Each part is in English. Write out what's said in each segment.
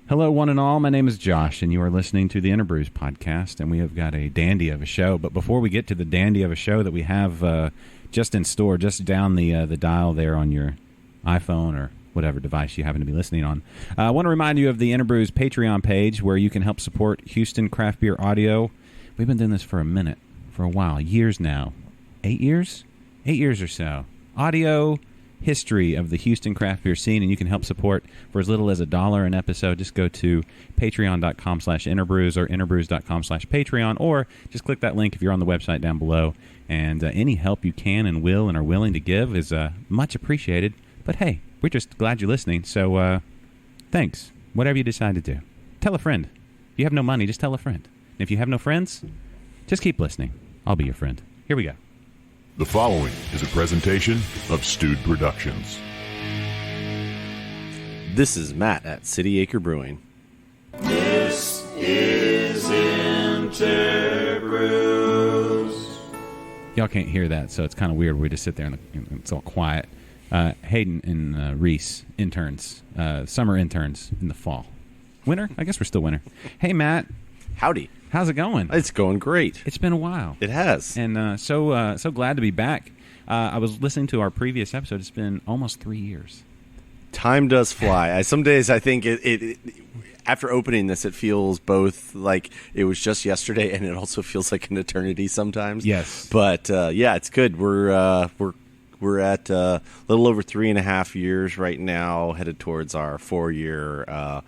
Hello, one and all. My name is Josh, and you are listening to the InterBrews podcast, and we have got a dandy of a show. But before we get to the dandy of a show that we have just in store, just down the dial there on your iPhone or whatever device you happen to be listening on, I want to remind you of the InterBrews Patreon page where you can help support Houston Craft Beer Audio. We've been doing this for a while, years now. 8 years? 8 years or so. Audio history of the Houston craft beer scene, and you can help support for as little as $1 an episode. Just go to patreon.com/interbrews or interbrews.com/patreon, or just click that link if you're on the website down below. And any help you can and will and are willing to give is much appreciated. But hey, we're just glad you're listening, so thanks. Whatever you decide to do. Tell a friend. If you have no money, just tell a friend. And if you have no friends, just keep listening. I'll be your friend. Here we go. The following is a presentation of Stewed Productions. This is Matt at City Acre Brewing. This is InterBrews. Y'all can't hear that, so it's kind of weird. We just sit there and it's all quiet. Hayden and Reese, interns, summer interns in the fall. Winter? I guess we're still winter. Hey, Matt. Howdy. How's it going? It's going great. It's been a while. It has. And so glad to be back. I was listening to our previous episode. It's been almost 3 years. Time does fly. Some days I think it after opening this, it feels both like it was just yesterday, and it also feels like an eternity sometimes. Yes. But yeah, it's good. We're at a little over 3.5 years right now, headed towards our 4-year.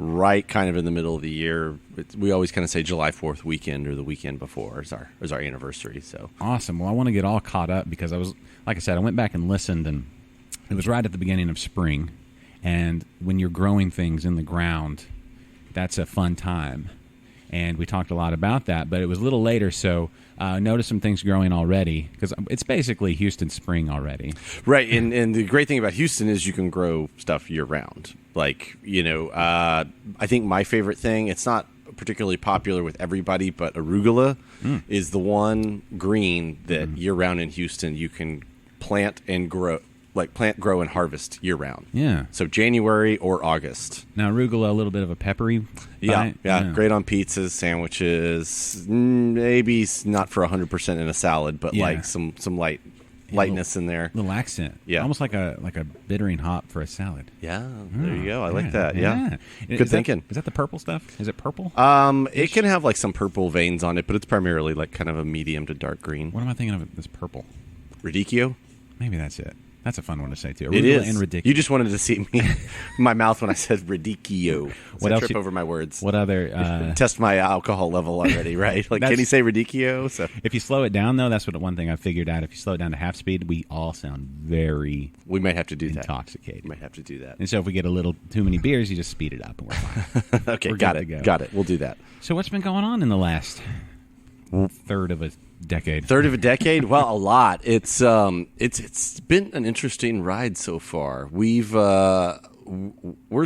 Right, kind of in the middle of the year. We always kind of say July 4th weekend or the weekend before is our anniversary. So awesome. Well, I want to get all caught up because I was, like I said, I went back and listened, and it was right at the beginning of spring. And when you're growing things in the ground, that's a fun time. And we talked a lot about that, but it was a little later, so I noticed some things growing already because it's basically Houston spring already. Right, and the great thing about Houston is you can grow stuff year-round. Like, I think my favorite thing, it's not particularly popular with everybody, but arugula is the one green that year-round in Houston you can plant, grow, and harvest year-round. Yeah. So January or August. Now, arugula, a little bit of a peppery bite. Yeah. Great on pizzas, sandwiches, maybe not for 100% in a salad, but like some lightness in there. Little accent. Yeah. Almost like a bittering hop for a salad. Yeah, there you go. I like that. Yeah. Good thinking. Is that the purple stuff? Is it purple? It can have like some purple veins on it, but it's primarily like kind of a medium to dark green. What am I thinking of that's purple? Radicchio? Maybe that's it. That's a fun one to say, too. It is. And radicchio. You just wanted to see my mouth when I said radicchio. What I else trip over my words. What other... Test my alcohol level already, right? Like, can you say radicchio? So if you slow it down, though, that's one thing I figured out. If you slow it down to half speed, we all sound very... We might have to do intoxicated. We might have to do that. And so if we get a little too many beers, you just speed it up and we're fine. Okay, got it. We'll do that. So what's been going on in the last third of a decade? Well, a lot. It's been an interesting ride so far. We're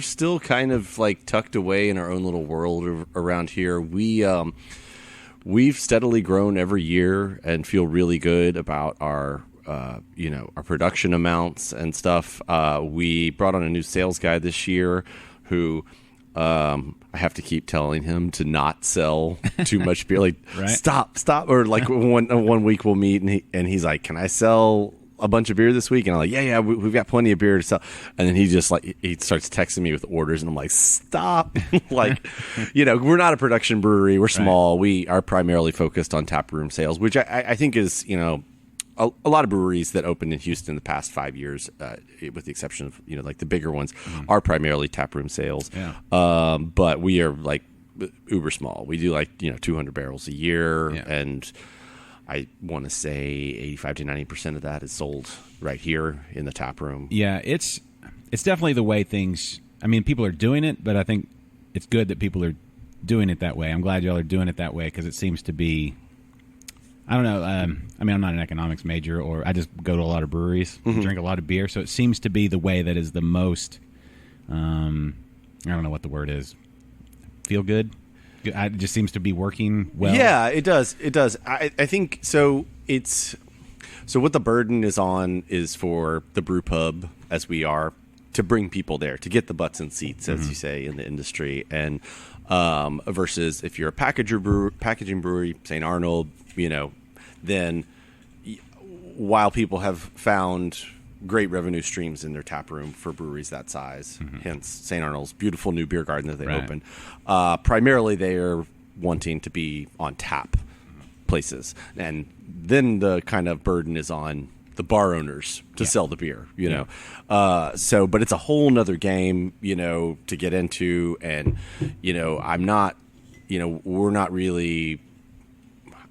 still kind of like tucked away in our own little world around here. We've steadily grown every year and feel really good about our production amounts and stuff. We brought on a new sales guy this year who I have to keep telling him to not sell too much beer. Like, right? Stop. Or like one week we'll meet and he's like, "Can I sell a bunch of beer this week?" And I'm like, yeah, we've got plenty of beer to sell. And then he just he starts texting me with orders, and I'm like, stop. Like, we're not a production brewery. We're small. Right. We are primarily focused on taproom sales, which I think is, a lot of breweries that opened in Houston in the past 5 years, with the exception of, like the bigger ones, are primarily taproom sales. Yeah. But we are like uber small. We do 200 barrels a year, and I want to say 85 to 90% of that is sold right here in the tap room. Yeah, it's definitely the way things. I mean, people are doing it, but I think it's good that people are doing it that way. I'm glad y'all are doing it that way because it seems to be. I don't know. I'm not an economics major, or I just go to a lot of breweries, drink a lot of beer, so it seems to be the way that is the most. I don't know what the word is. Feel good. It just seems to be working well. Yeah, it does. I think so. So what the burden is on is for the brew pub, as we are, to bring people there, to get the butts in seats, as you say in the industry, and versus if you're a packaging brewery, St. Arnold, then while people have found great revenue streams in their tap room for breweries that size, hence St. Arnold's beautiful new beer garden that they opened, primarily they are wanting to be on tap places, and then the kind of burden is on the bar owners to sell the beer, but it's a whole nother game, to get into. And, I'm not, we're not really,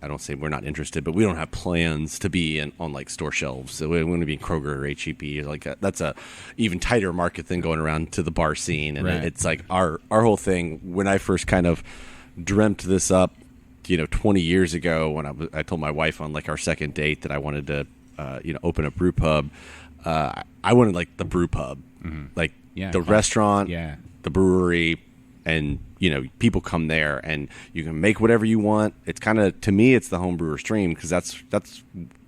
I don't say we're not interested, but we don't have plans to be on like store shelves. So we want to be in Kroger or HEB. Like that's a even tighter market than going around to the bar scene. And it's like our whole thing. When I first kind of dreamt this up, 20 years ago, when I told my wife on like our second date that I wanted to, open a brew pub. I wanted like the brew pub, like the restaurant, the brewery, and people come there and you can make whatever you want. It's kind of, to me, it's the home brewer's dream, because that's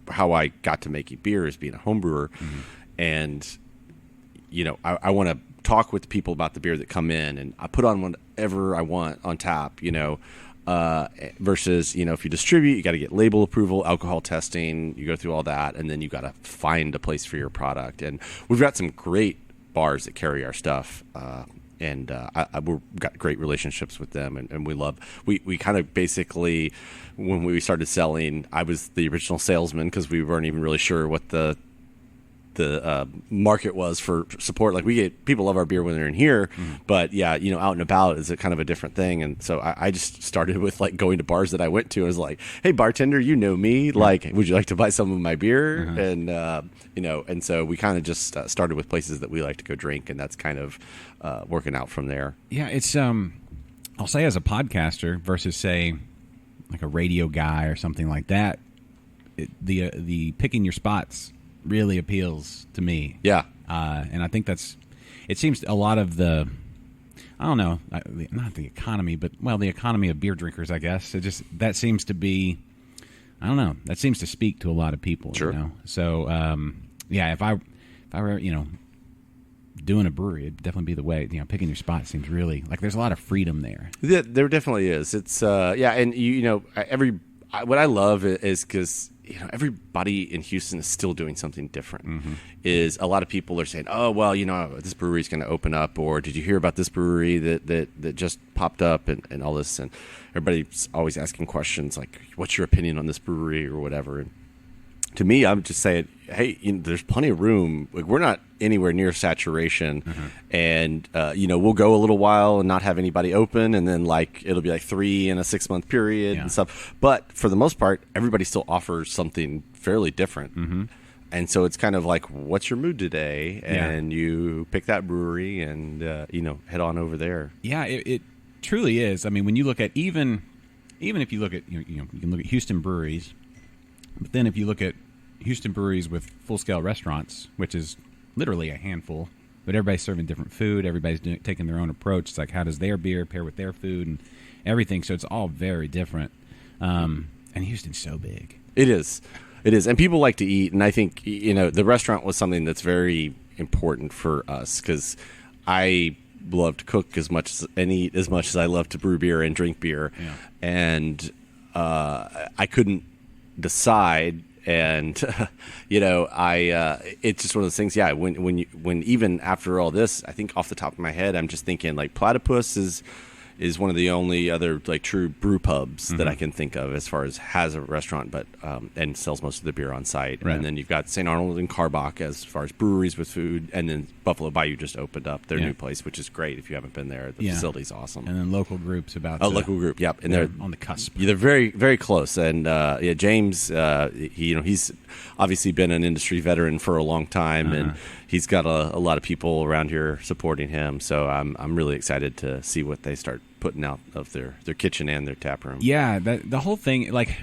how I got to making beer, is being a home brewer. And I want to talk with people about the beer that come in, and I put on whatever I want on tap. Versus, if you distribute, you got to get label approval, alcohol testing, you go through all that, and then you got to find a place for your product. And we've got some great bars that carry our stuff, and we've got great relationships with them, and we kind of basically, when we started selling, I was the original salesman, because we weren't even really sure what the market was for support. Like, people love our beer when they're in here, but out and about is a kind of a different thing. And so I just started with like going to bars that I went to. I was like, hey, bartender, me, like, would you like to buy some of my beer? And and so we kind of just started with places that we like to go drink, and that's kind of working out from there. Yeah, it's I'll say, as a podcaster versus say like a radio guy or something like that, the picking your spots really appeals to me. Yeah. And I think it seems a lot of the, I don't know, not the economy, but, the economy of beer drinkers, I guess. That seems to be, I don't know, that seems to speak to a lot of people. Sure. So, if I were, doing a brewery, it'd definitely be the way. Picking your spot seems really, like, there's a lot of freedom there. Yeah, there definitely is. It's, and what I love is because, everybody in Houston is still doing something different. Is a lot of people are saying, oh, well, this brewery is going to open up, or did you hear about this brewery that just popped up, and all this, and everybody's always asking questions like, what's your opinion on this brewery or whatever. And to me, I'm just saying, hey, there's plenty of room. Like, we're not anywhere near saturation, and we'll go a little while and not have anybody open, and then it'll be like 3 in a 6-month period and stuff. But for the most part, everybody still offers something fairly different, and so it's kind of like, what's your mood today? And you pick that brewery and head on over there. Yeah, it truly is. I mean, when you look at even if you look at you can look at Houston breweries, but then if you look at Houston breweries with full-scale restaurants, which is literally a handful, but everybody's serving different food. Everybody's taking their own approach. It's like, how does their beer pair with their food and everything? So it's all very different. And Houston's so big. It is. And people like to eat. And I think, the restaurant was something that's very important for us, because I love to cook as much and eat as much as I love to brew beer and drink beer. Yeah. And I couldn't decide. And it's just one of those things. Yeah, when even after all this, I think off the top of my head, I'm just thinking like Platypus is one of the only other like true brew pubs that I can think of, as far as has a restaurant, but and sells most of the beer on site. Right. And then you've got St. Arnold and Schlabach as far as breweries with food, and then Buffalo Bayou just opened up their new place, which is great. If you haven't been there, the facility's awesome. And then local groups local group, yep, and they're on the cusp. They're very, very close. And James, he's obviously been an industry veteran for a long time, and he's got a lot of people around here supporting him. So I'm really excited to see what they start putting out of their kitchen and their tap room. Yeah, the whole thing, like,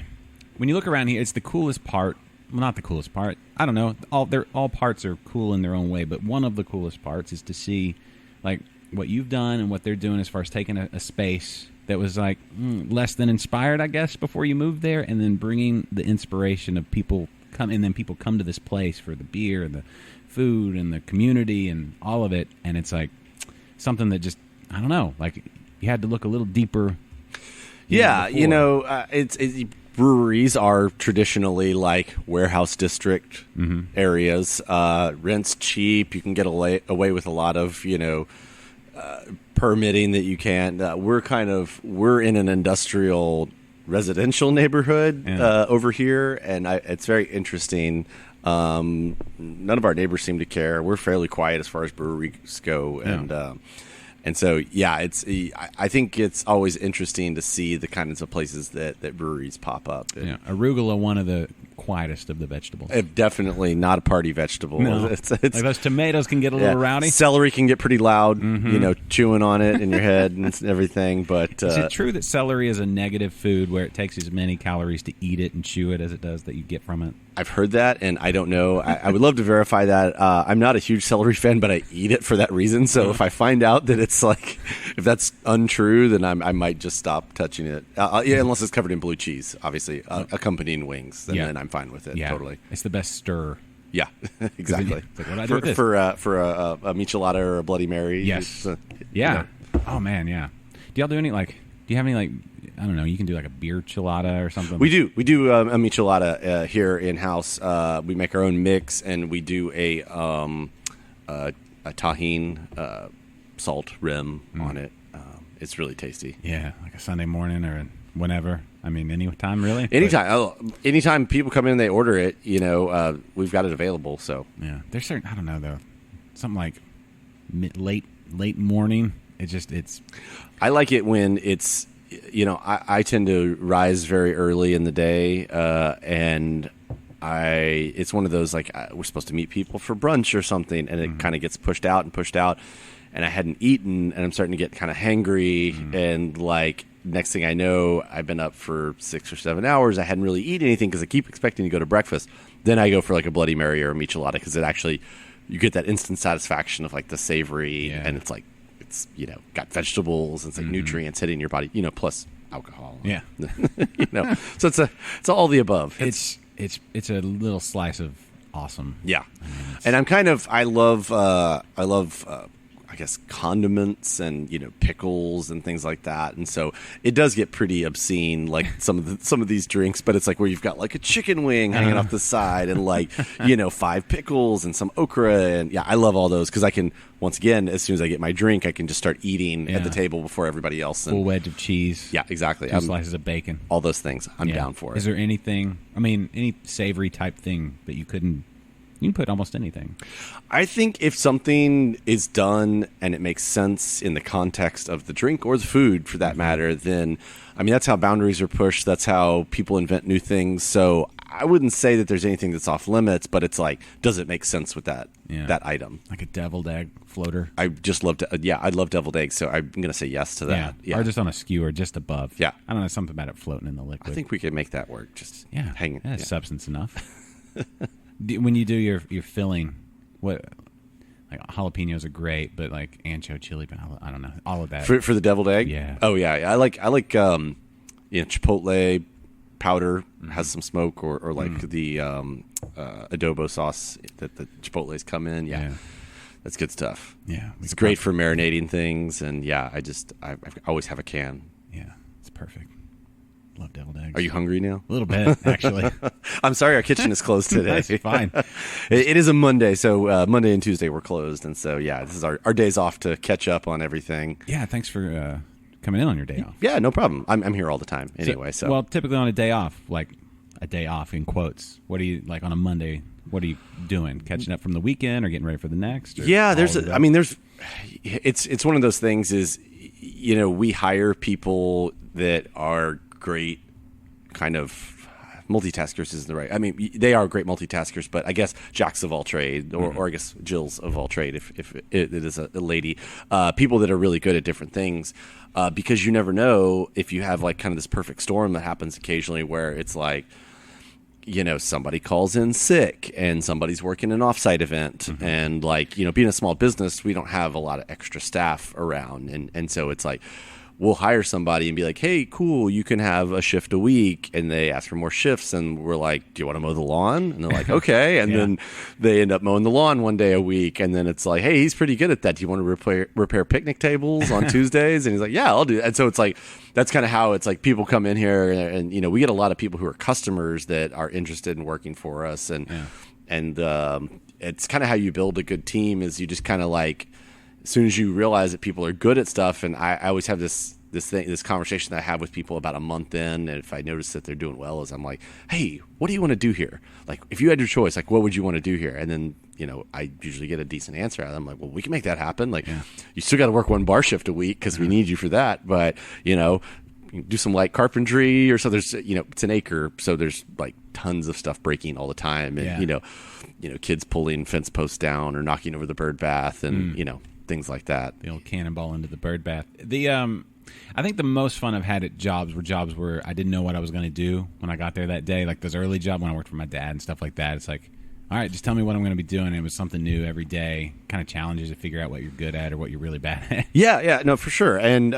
when you look around here, it's the coolest part. Well, not the coolest part. I don't know. All parts are cool in their own way, but one of the coolest parts is to see, like, what you've done and what they're doing as far as taking a space that was like less than inspired, I guess, before you moved there, and then bringing the inspiration of people come to this place for the beer and the food and the community and all of it, and it's like something that just, I don't know, like you had to look a little deeper. Yeah, it's breweries are traditionally like warehouse district areas. Rent's cheap. You can get away with a lot of, permitting that you can't. We're in an industrial residential neighborhood over here, and it's very interesting. None of our neighbors seem to care. We're fairly quiet as far as breweries go, and so I think it's always interesting to see the kinds of places that breweries pop up. Yeah, arugula, one of the quietest of the vegetables. Definitely not a party vegetable. No. It's like those tomatoes can get a little rowdy. Celery can get pretty loud, chewing on it in your head and everything. But is it true that celery is a negative food where it takes as many calories to eat it and chew it as it does that you get from it? I've heard that, and I don't know. I would love to verify that. I'm not a huge celery fan, but I eat it for that reason. So if I find out that it's like, if that's untrue, then I might just stop touching it. Unless it's covered in blue cheese, obviously, accompanying wings. Then I'm fine with it. Yeah. Totally. It's the best stir. Yeah, exactly. It's like, what do I do with this? For a michelada or a Bloody Mary. Yes. Oh man, yeah. Do y'all do any do you have any I don't know, you can do like a beer chilada or something? We do a michelada here in house. We make our own mix, and we do a tahine salt rim on it. It's really tasty. Yeah, like a Sunday morning or whenever. I mean, any time really. Anytime people come in and they order it, we've got it available. So yeah, there's certain, I don't know though, something like late morning. It's. I like it when it's. I tend to rise very early in the day, and it's one of those we're supposed to meet people for brunch or something, and it kind of gets pushed out, and I hadn't eaten, and I'm starting to get kind of hangry, and next thing I know, I've been up for 6 or 7 hours. I hadn't really eaten anything because I keep expecting to go to breakfast. Then I go for a Bloody Mary or a michelada because it actually, you get that instant satisfaction of the savory, and it's it's got vegetables and it's nutrients hitting your body, plus alcohol. Yeah. So it's all the above. It's a little slice of awesome. Yeah. And I love I guess condiments and pickles and things like that, and so it does get pretty obscene, some of these drinks. But it's where you've got a chicken wing hanging off the side, and 5 pickles and some okra, and I love all those because I can, once again, as soon as I get my drink, I can just start eating at the table before everybody else. Full wedge of cheese. Yeah, exactly. 2 slices of bacon. All those things. I'm down for it. Is there anything? I mean, any savory type thing that you couldn't? You can put almost anything. I think if something is done and it makes sense in the context of the drink or the food, for that matter, then, that's how boundaries are pushed. That's how people invent new things. So I wouldn't say that there's anything that's off limits, but it's does it make sense with that item? Like a deviled egg floater? I just love I love deviled eggs, so I'm going to say yes to that. Yeah. Or just on a skewer, just above. Yeah. I don't know, something about it floating in the liquid. I think we could make that work. Just hanging. That's substance enough. When you do your filling, what jalapenos are great, but ancho chili, I don't know, all of that for the deviled egg. Yeah. Oh yeah. I like chipotle powder has some smoke, or the adobo sauce that the chipotles come in. Yeah. That's good stuff. Yeah, it's great for marinating things, and I always have a can. Yeah, it's perfect. Love deviled eggs. Are you hungry now? A little bit, actually. I'm sorry, our kitchen is closed today. That's fine. It is a Monday, so Monday and Tuesday we're closed, and so this is our days off to catch up on everything. Yeah, thanks for coming in on your day off. Yeah, no problem. I'm here all the time anyway. So well, typically on a day off, a day off in quotes. What do you on a Monday? What are you doing? Catching up from the weekend or getting ready for the next? Yeah, it's one of those things. Is we hire people that are great kind of multitaskers isn't the right. They are great multitaskers, but I guess jacks of all trade, or I guess Jills of all trade, if it is a lady. People that are really good at different things, because you never know if you have kind of this perfect storm that happens occasionally where it's somebody calls in sick and somebody's working an offsite event, and being a small business, we don't have a lot of extra staff around, and so it's we'll hire somebody and be like, hey, cool, you can have a shift a week. And they ask for more shifts. And we're like, do you want to mow the lawn? And they're like, okay. And then they end up mowing the lawn one day a week. And then it's like, hey, he's pretty good at that. Do you want to repair picnic tables on Tuesdays? And he's like, yeah, I'll do it. And so it's like, that's kind of how it's like people come in here and, we get a lot of people who are customers that are interested in working for us. And it's kind of how you build a good team is you just kind of like, as soon as you realize that people are good at stuff, and I always have this conversation that I have with people about a month in, and if I notice that they're doing well, is I'm like, hey, what do you want to do here? Like, if you had your choice, like, what would you want to do here? And then, I usually get a decent answer out of them. I'm like, well, we can make that happen. Like, you still got to work one bar shift a week because we need you for that. But, do some light carpentry or so. There's, it's an acre, so there's like tons of stuff breaking all the time, and kids pulling fence posts down or knocking over the bird bath, and things like that. The old cannonball into the bird bath. I think the most fun I've had at jobs where I didn't know what I was going to do when I got there that day. Like those early jobs when I worked for my dad and stuff like that. It's like, all right, just tell me what I'm going to be doing. And it was something new every day. Kind of challenges to figure out what you're good at or what you're really bad at. Yeah, no, for sure. And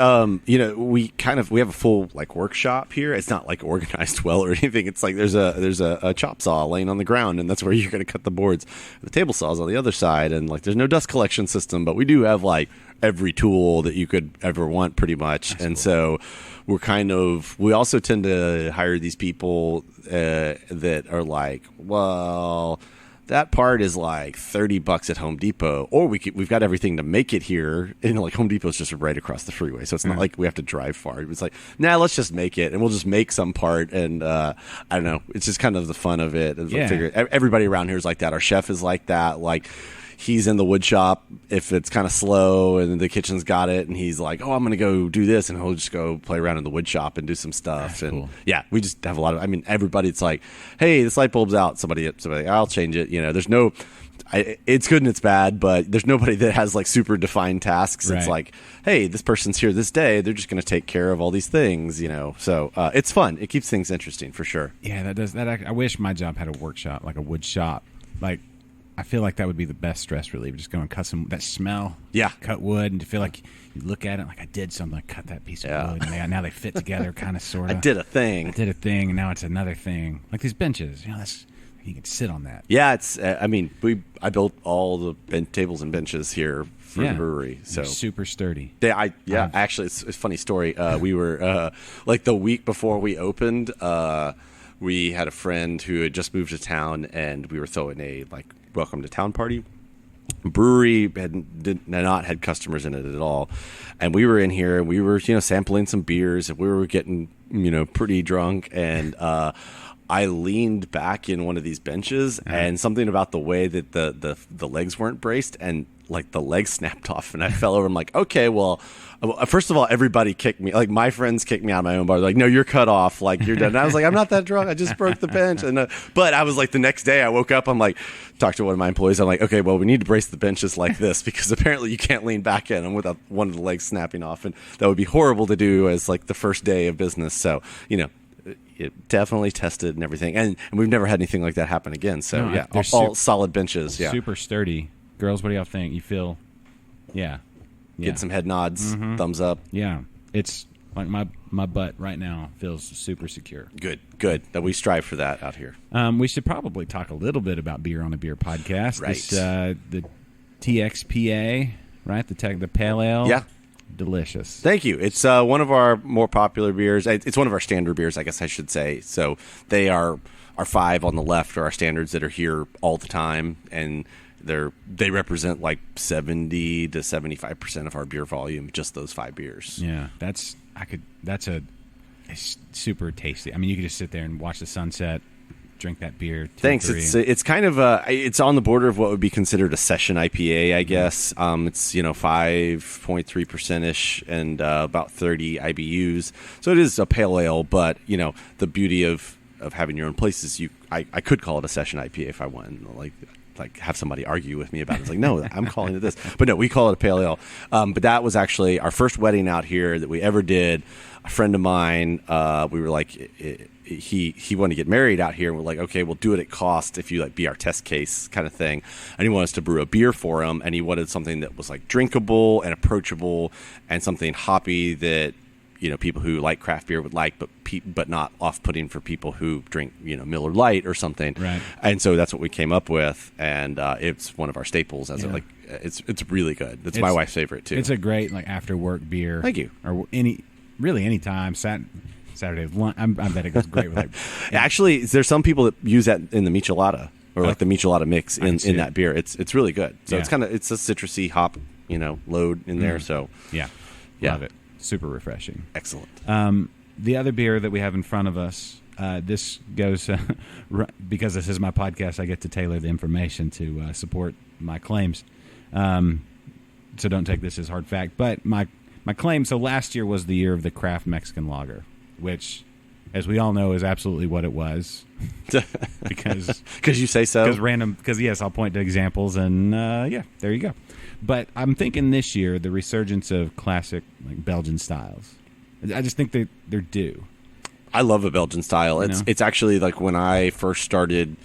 we have a full like workshop here. It's not like organized well or anything. It's like there's a chop saw laying on the ground, and that's where you're going to cut the boards. The table saw's on the other side, and like there's no dust collection system, but we do have like every tool that you could ever want, pretty much. That's and cool. So we also tend to hire these people that are like, well, that part is like $30 at Home Depot, or we've got everything to make it here. And like Home Depot's just right across the freeway, so it's not like we have to drive far. It's like, nah, let's just make it, and we'll just make some part. And I don't know, it's just kind of the fun of it. Everybody around here is like that. Our chef is like that. Like, he's in the wood shop if it's kind of slow and the kitchen's got it, and he's like, oh, I'm going to go do this, and he'll just go play around in the wood shop and do some stuff. That's and cool. Yeah, we just have a lot of, everybody, it's like, hey, this light bulb's out. Somebody, I'll change it. There's no, it's good and it's bad, but there's nobody that has like super defined tasks. Right. It's like, hey, this person's here this day. They're just going to take care of all these things, So it's fun. It keeps things interesting for sure. Yeah, that does. I wish my job had a workshop, like a wood shop. Like, I feel like that would be the best stress reliever. Just go and cut that smell. Yeah. Cut wood, and to feel like you look at it like I did something. I cut that piece of wood, and now they fit together, kind of, sort of. I did a thing, and now it's another thing. Like these benches, you can sit on that. Yeah, it's. I built all the tables and benches here for the brewery, so they're super sturdy. Actually, it's a funny story. We were like the week before we opened. We had a friend who had just moved to town, and we were throwing a welcome to town party. Brewery did not had customers in it at all, and we were in here and we were sampling some beers, and we were getting pretty drunk, and I leaned back in one of these benches, and something about the way that the legs weren't braced, and like the leg snapped off, and I fell over. I'm like, okay, well, first of all, everybody kicked me. Like, my friends kicked me out of my own bar. They're like, no, you're cut off. Like, you're done. And I was like, I'm not that drunk. I just broke the bench. And but I was like, the next day I woke up, I'm like, talked to one of my employees. I'm like, okay, well, we need to brace the benches like this, because apparently you can't lean back in them without one of the legs snapping off. And that would be horrible to do as like the first day of business. So, it definitely tested and everything. And we've never had anything like that happen again. So, all solid benches. Yeah. Super sturdy. Girls, what do y'all think? You feel, Get some head nods, thumbs up. Yeah. It's like my butt right now feels super secure. Good. That we strive for that out here. We should probably talk a little bit about Beer on a Beer podcast. Right. This, the TXPA, right? The Pale Ale. Yeah. Delicious. Thank you. It's one of our more popular beers. It's one of our standard beers, I guess I should say. So they are our 5 on the left are our standards that are here all the time, and they represent like 70 to 75% of our beer volume, just those 5 beers. Yeah, it's super tasty. You could just sit there and watch the sunset, drink that beer. Thanks. It's kind of it's on the border of what would be considered a session IPA, I guess. It's 5.3% ish and about 30 IBUs. So it is a pale ale, but the beauty of having your own place is I could call it a session IPA if I wanted. Like have somebody argue with me about it. It's like, no, I'm calling it this. But no, we call it a pale ale. But that was actually our first wedding out here that we ever did. A friend of mine, we were like, he wanted to get married out here, and we're like, okay, we'll do it at cost if you be our test case kind of thing. And he wanted us to brew a beer for him, and he wanted something that was like drinkable and approachable, and something hoppy that people who like craft beer would like, but not off-putting for people who drink Miller Lite or something. Right. And so that's what we came up with, and it's one of our staples. It's really good. It's my wife's favorite too. It's a great after work beer. Thank you. Or any time. Saturday's lunch. I bet it goes great with Actually, there's some people that use that in the michelada or the michelada mix in that beer. It's really good. So it's a citrusy hop load in there. So yeah, love it. Super refreshing. Excellent. The other beer that we have in front of us, this goes because this is my podcast. I get to tailor the information to support my claims. So don't take this as hard fact. But my claim. So last year was the year of the craft Mexican lager, which, as we all know, is absolutely what it was. because you say so. Because yes, I'll point to examples, and there you go. But I'm thinking this year the resurgence of classic Belgian styles. I just think they're due. I love a Belgian style. It's actually like when I first started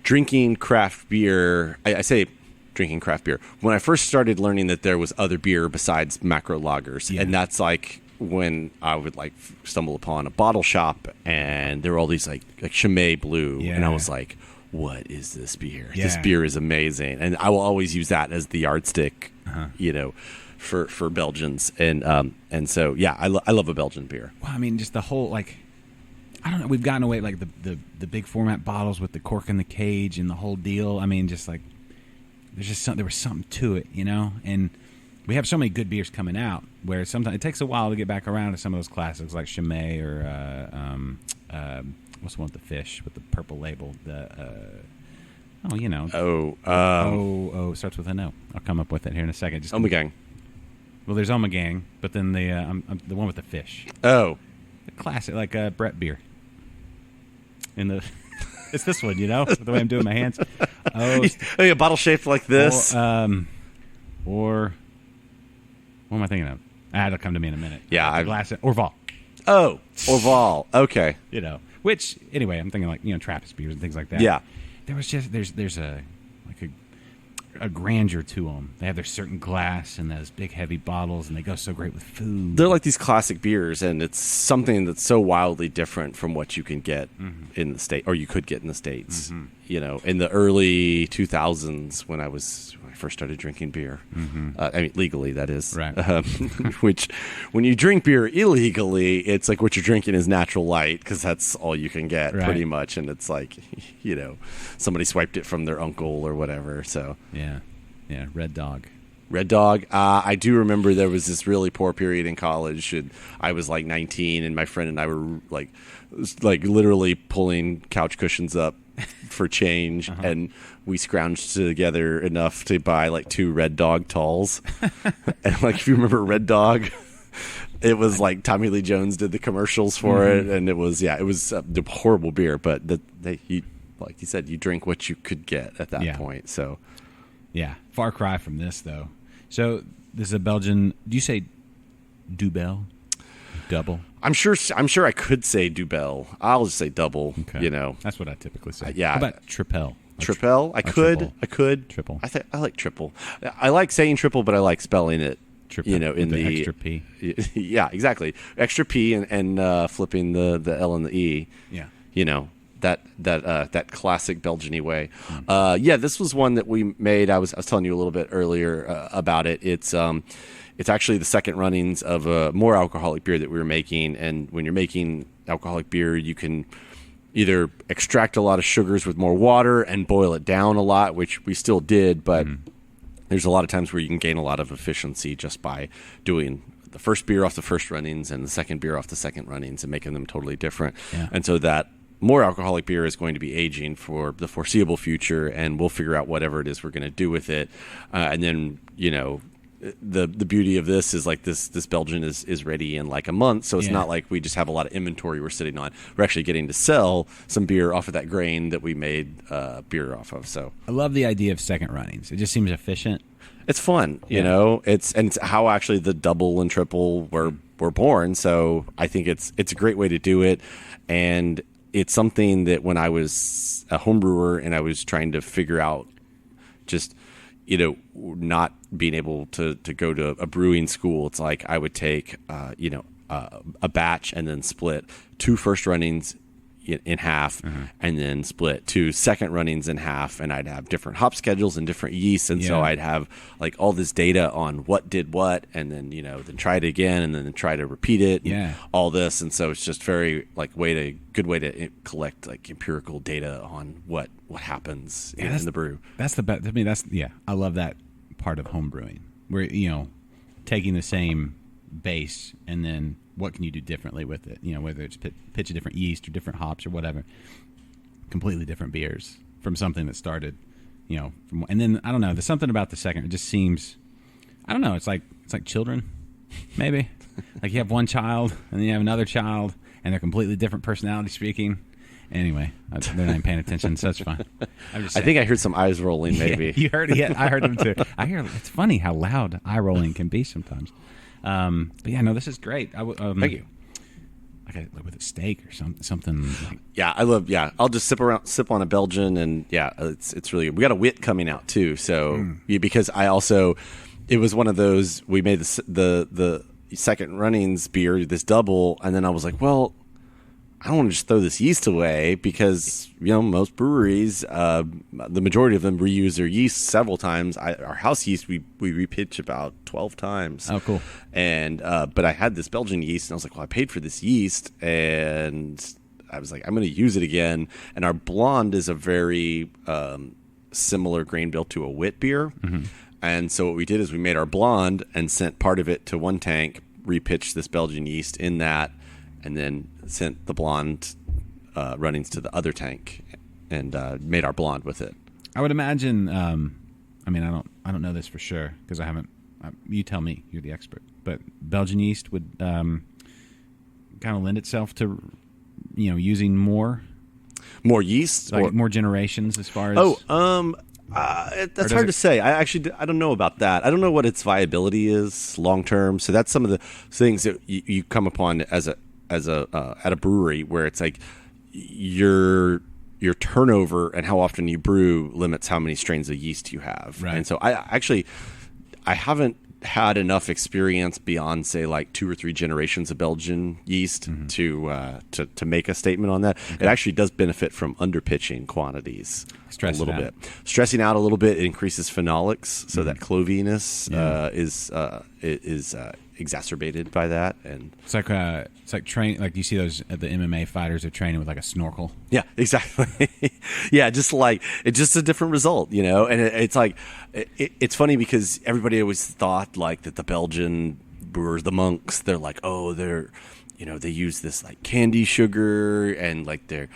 drinking craft beer. I say drinking craft beer when I first started learning that there was other beer besides macro lagers, and that's like when I would stumble upon a bottle shop and there were all these like Chimay Blue, and I was like, what is this beer? Yeah. This beer is amazing, and I will always use that as the yardstick, for Belgians, and so I love a Belgian beer. Well, I mean, just the whole I don't know. We've gotten away the big format bottles with the cork in the cage and the whole deal. I mean, just there was something to it, and we have so many good beers coming out where sometimes it takes a while to get back around to some of those classics like Chimay or what's the one with the fish with the purple label? Starts with an O. I'll come up with it here in a second. Omegang. Well, there's Omegang, but then the one with the fish. Oh, the classic Brett beer. It's this one, the way I'm doing my hands. A bottle shaped like this. Or what am I thinking of? It'll come to me in a minute. Yeah, glass Orval. Oh, Orval. Okay. Which anyway, I'm thinking Trappist beers and things like that. Yeah. There was there's a grandeur to them. They have their certain glass and those big heavy bottles, and they go so great with food. They're like these classic beers, and it's something that's so wildly different from what you can get in the state, or you could get in the States. In the early 2000s when I first started drinking beer. I mean, legally, that is. Right. Which, when you drink beer illegally, it's like what you're drinking is Natural Light, because that's all you can get, pretty much. And it's like, somebody swiped it from their uncle or whatever. So yeah, Red Dog. Red Dog. I do remember there was this really poor period in college. And I was 19, and my friend and I were like literally pulling couch cushions up for change, and we scrounged together enough to buy 2 Red Dog talls. And if you remember Red Dog, it was Tommy Lee Jones did the commercials for it, and it was a horrible beer, but like you said, you drink what you could get at that point. So far cry from this though. So this is a Belgian. Do you say Dubel? Double? I'm sure I could say Dubel. I'll just say double. Okay. That's what I typically say. Yeah. How about Tripel? Tripel? I could. Triple. I like triple. I like saying triple, but I like spelling it. Triple, in the extra P. Yeah, exactly. Extra P and flipping the L and the E. Yeah. That classic Belgian-y way. This was one that we made. I was telling you a little bit earlier about it. It's actually the second runnings of a more alcoholic beer that we were making. And when you're making alcoholic beer, you can either extract a lot of sugars with more water and boil it down a lot, which we still did, but there's a lot of times where you can gain a lot of efficiency just by doing the first beer off the first runnings and the second beer off the second runnings and making them totally different. Yeah. And so that more alcoholic beer is going to be aging for the foreseeable future, and we'll figure out whatever it is we're going to do with it. And then, the beauty of this is this Belgian is ready in a month, so it's not like we just have a lot of inventory we're sitting on. We're actually getting to sell some beer off of that grain that we made beer off of. So I love the idea of second runnings. It just seems efficient. It's fun, it's how actually the double and triple were born. So I think it's a great way to do it, and it's something that when I was a home brewer and I was trying to figure out just not being able to go to a brewing school, it's I would take a batch and then split 2 first runnings in half, and then split 2 second runnings in half, and I'd have different hop schedules and different yeasts, and so I'd have like all this data on what did what, and then then try it again, and then try to repeat it, and all this, and so it's just very like good way to collect like empirical data on what happens in the brew. That's the best. I mean, I love that part of home brewing, where taking the same base and then what can you do differently with it, whether it's pitch a different yeast or different hops or whatever, completely different beers from something that started and then I don't know, there's something about the second, it just seems, I don't know, it's like children maybe. Like you have one child and then you have another child and they're completely different personality speaking. Anyway, they're not even paying attention, so it's fine. I think I heard some eyes rolling maybe. Yeah, you heard it. Yeah, I heard them too. It's funny how loud eye rolling can be sometimes. But yeah, no, this is great. Thank you. Like with a steak or something. Like, I'll just sip on a Belgian, and it's really good. We got a wit coming out too, so because it was one of those, we made the second runnings beer, this double, and then I was like, well, I don't want to just throw this yeast away because most breweries, the majority of them reuse their yeast several times. Our house yeast we repitch about 12 times. Oh, cool! And but I had this Belgian yeast, and I was like, well, I paid for this yeast, and I was like, I'm going to use it again. And our blonde is a very similar grain bill to a wit beer. Mm-hmm. And so what we did is we made our blonde and sent part of it to one tank, repitched this Belgian yeast in that, and then sent the blonde runnings to the other tank, and made our blonde with it. I would imagine. I mean, I don't know this for sure because I haven't. You tell me. You're the expert. But Belgian yeast would kind of lend itself to, using more yeast, like more generations as far as. That's hard to say. I don't know about that. I don't know what its viability is long term. So that's some of the things that you come upon at a brewery, where it's like your turnover and how often you brew limits how many strains of yeast you have. Right. And so I haven't had enough experience beyond, say, like 2 or 3 generations of Belgian yeast to make a statement on that. Okay. It actually does benefit from underpitching quantities a little bit. Stressing out a little bit, it increases phenolics, so that cloviness is exacerbated by that. And it's like train, like you see those the MMA fighters are training with like a snorkel. Yeah, exactly. Yeah, just like it's just a different result, And it's like it's funny because everybody always thought like that the Belgian brewers, the monks, they're like, oh, they're they use this like candy sugar, and like they're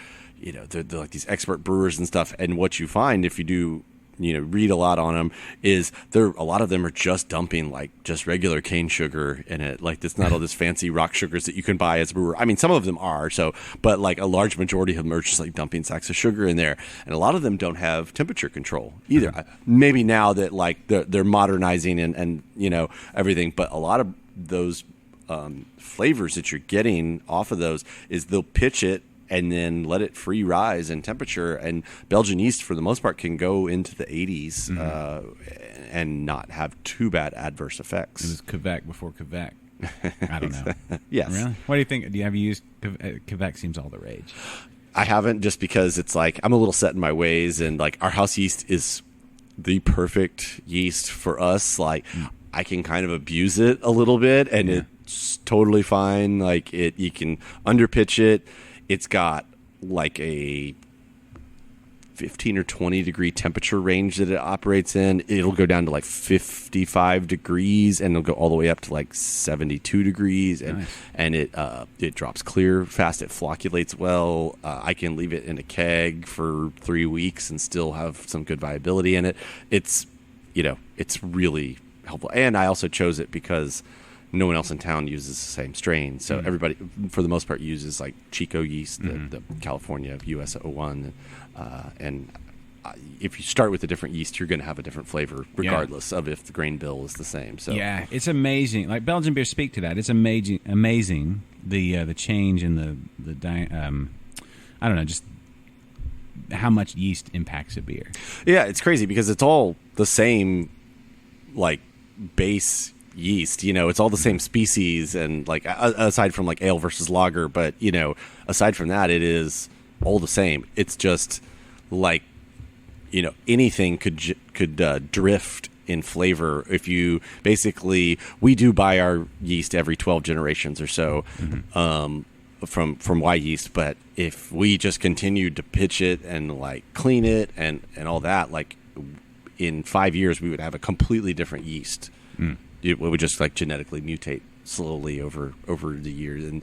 like these expert brewers and stuff. And what you find if you do read a lot on them is a lot of them are just dumping like just regular cane sugar in it. Like it's not all this fancy rock sugars that you can buy as a brewer. I mean, some of them are, but like a large majority of them are just like dumping sacks of sugar in there. And a lot of them don't have temperature control either. Mm-hmm. Maybe now that like they're modernizing and everything, but a lot of those flavors that you're getting off of those is they'll pitch it and then let it free rise in temperature. And Belgian yeast, for the most part, can go into the 80s and not have too bad adverse effects. It was Quebec before Quebec. I don't know. Yes. Really? What do you think? Have you used Quebec? Seems all the rage. I haven't, just because it's like I'm a little set in my ways, and like our house yeast is the perfect yeast for us. Like I can kind of abuse it a little bit, and it's totally fine. Like you can underpitch it. It's got like a 15 or 20 degree temperature range that it operates in. It'll go down to like 55 degrees, and it'll go all the way up to like 72 degrees. And nice. And it drops clear fast. It flocculates well. I can leave it in a keg for 3 weeks and still have some good viability in it. It's really helpful. And I also chose it because no one else in town uses the same strain. So everybody, for the most part, uses like Chico yeast, the California US 01. And if you start with a different yeast, you're going to have a different flavor, regardless of if the grain bill is the same. So yeah, it's amazing. Like Belgian beers speak to that. It's amazing the change in the I don't know, just how much yeast impacts a beer. Yeah, it's crazy because it's all the same, like base yeast. It's all the same species, and like aside from like ale versus lager, but aside from that, it is all the same. It's just like anything could drift in flavor if you basically. We do buy our yeast every 12 generations or so. From Y yeast, but if we just continued to pitch it and like clean it and all that, like in 5 years we would have a completely different yeast. It would just like genetically mutate slowly over the years, and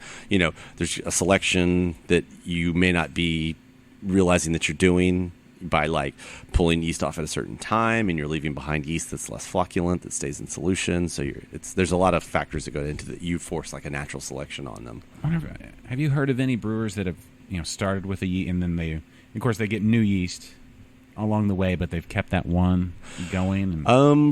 there's a selection that you may not be realizing that you're doing by like pulling yeast off at a certain time, and you're leaving behind yeast that's less flocculent, that stays in solution. So there's a lot of factors that go into that. You force like a natural selection on them. Have you heard of any brewers that have started with a yeast, and then of course they get new yeast along the way, but they've kept that one going?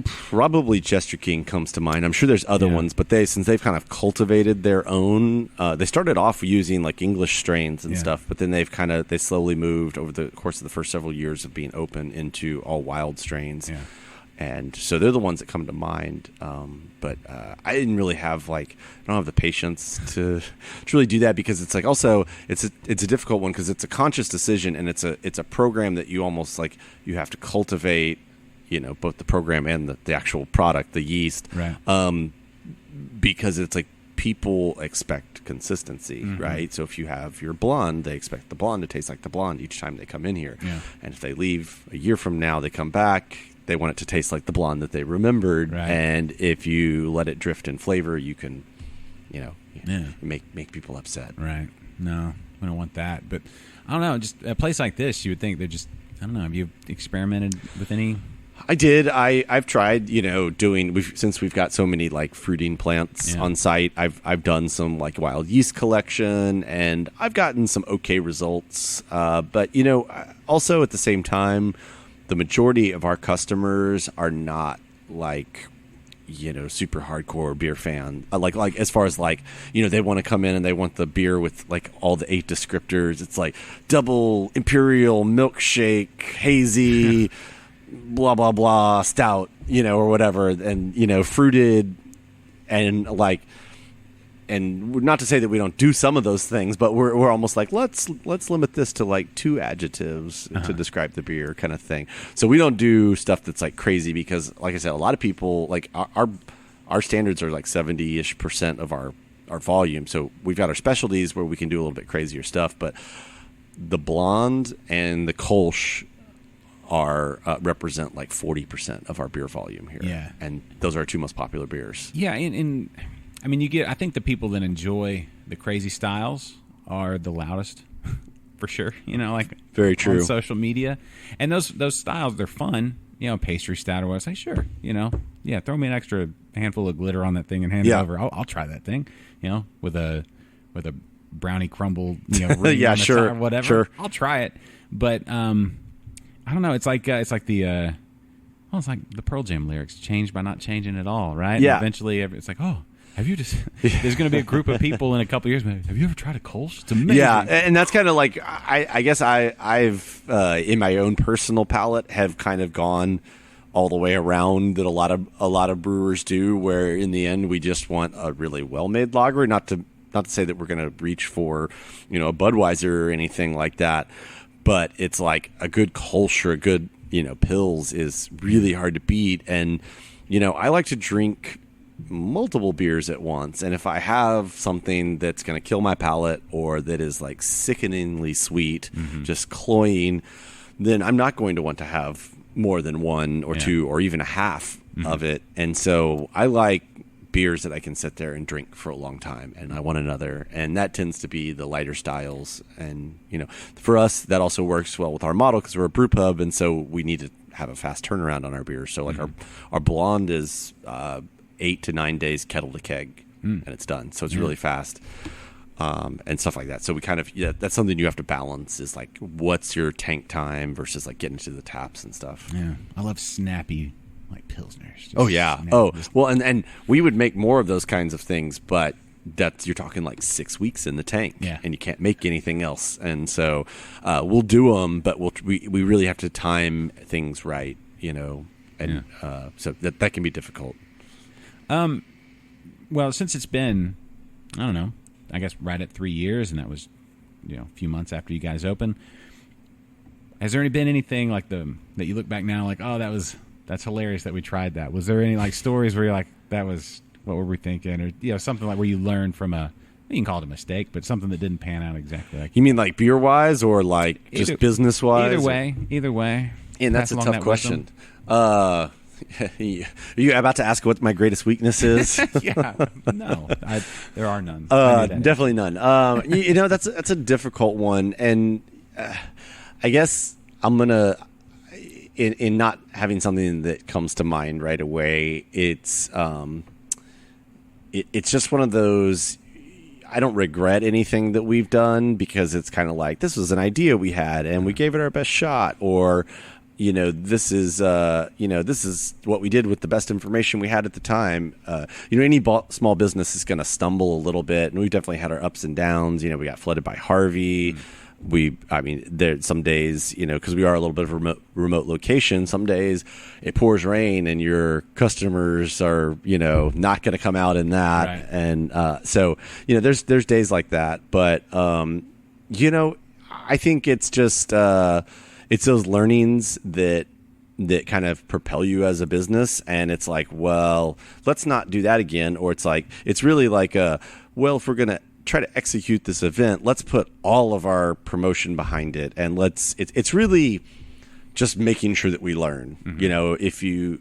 Probably Chester King comes to mind. I'm sure there's other ones, but since they've kind of cultivated their own, they started off using like English strains and stuff, but then they slowly moved over the course of the first several years of being open into all wild strains. Yeah. And so they're the ones that come to mind. But I didn't really have I don't have the patience to really do that, because it's like also it's a difficult one, because it's a conscious decision, and it's a program that you almost like you have to cultivate, both the program and the actual product, the yeast, right? Because it's like people expect consistency, right? So if you have your blonde, they expect the blonde to taste like the blonde each time they come in here. Yeah. And if they leave a year from now, they come back, they want it to taste like the blonde that they remembered. Right. And if you let it drift in flavor, you can, make people upset. Right. No, we don't want that. But I don't know. Just a place like this, you would think they're just, I don't know. Have you experimented with any? I did. I've tried, doing, since we've got so many like fruiting plants on site, I've done some like wild yeast collection, and I've gotten some okay results. But also at the same time, the majority of our customers are not like, super hardcore beer fan. Like as far as like, they want to come in and they want the beer with like all the 8 descriptors. It's like double imperial milkshake, hazy, blah, blah, blah, stout, or whatever. And, fruited, and like, and not to say that we don't do some of those things, but we're almost like, let's limit this to like 2 adjectives to describe the beer, kind of thing. So we don't do stuff that's like crazy, because like I said, a lot of people like our standards are like 70-ish% of our volume. So we've got our specialties where we can do a little bit crazier stuff, but the blonde and the Kolsch represent like 40% of our beer volume here. Yeah. And those are our 2 most popular beers. Yeah, and I mean, I think the people that enjoy the crazy styles are the loudest, for sure. Like very true on social media, and those styles, they're fun. Pastry stout or what? I say sure. Throw me an extra handful of glitter on that thing and hand it over. I'll try that thing. With a brownie crumble. Ring yeah, on the sure, side or whatever. Sure. I'll try it, but I don't know. It's like the. Well, it's like the Pearl Jam lyrics, change by not changing at all, right? Yeah. And eventually, it's like, oh, have you just? There's going to be a group of people in a couple of years. Have you ever tried a Kolsch? It's amazing. Yeah, and that's kind of like I guess I've in my own personal palate have kind of gone all the way around that a lot of brewers do, where in the end we just want a really well made lager. Not to say that we're going to reach for a Budweiser or anything like that, but it's like a good Kolsch or a good Pils is really hard to beat. And I like to drink multiple beers at once, and if I have something that's going to kill my palate or that is like sickeningly sweet, just cloying, then I'm not going to want to have more than 1 or 2 or even a half of it. And so I like beers that I can sit there and drink for a long time, and I want another, and that tends to be the lighter styles. And for us, that also works well with our model, because we're a brew pub, and so we need to have a fast turnaround on our beers. So like our blonde is 8 to 9 days kettle to keg, and it's done. So it's really fast, and stuff like that. So we kind of, that's something you have to balance, is like, what's your tank time versus like getting to the taps and stuff. Yeah, I love snappy like Pilsners. Just oh yeah. snappy. Oh well, and we would make more of those kinds of things, but you're talking like 6 weeks in the tank, and you can't make anything else. And so we'll do them, but we really have to time things right, and so that can be difficult. Well, since it's been, I don't know, I guess right at 3 years, and that was, a few months after you guys opened. Has there been anything like that you look back now, like, oh, that's hilarious that we tried that? Was there any like stories where you're like, that was, what were we thinking, or something like where you learned from you can call it a mistake, but something that didn't pan out exactly like. You mean like beer wise or like just business wise? Either way. And that's a tough question. Are you about to ask what my greatest weakness is? Yeah, no, there are none. Definitely none. That's a difficult one, and I guess I'm gonna, in not having something that comes to mind right away. It's just one of those. I don't regret anything that we've done because it's kind of like this was an idea we had and we gave it our best shot, or this is what we did with the best information we had at the time. Any small business is going to stumble a little bit, and we've definitely had our ups and downs. We got flooded by Harvey. There some days, because we are a little bit of a remote location. Some days it pours rain, and your customers are, not going to come out in that. Right. And so, there's days like that. But I think it's just it's those learnings that kind of propel you as a business, and it's like, well, let's not do that again. Or it's like it's really like if we're gonna try to execute this event, let's put all of our promotion behind it, and it's really just making sure that we learn. Mm-hmm.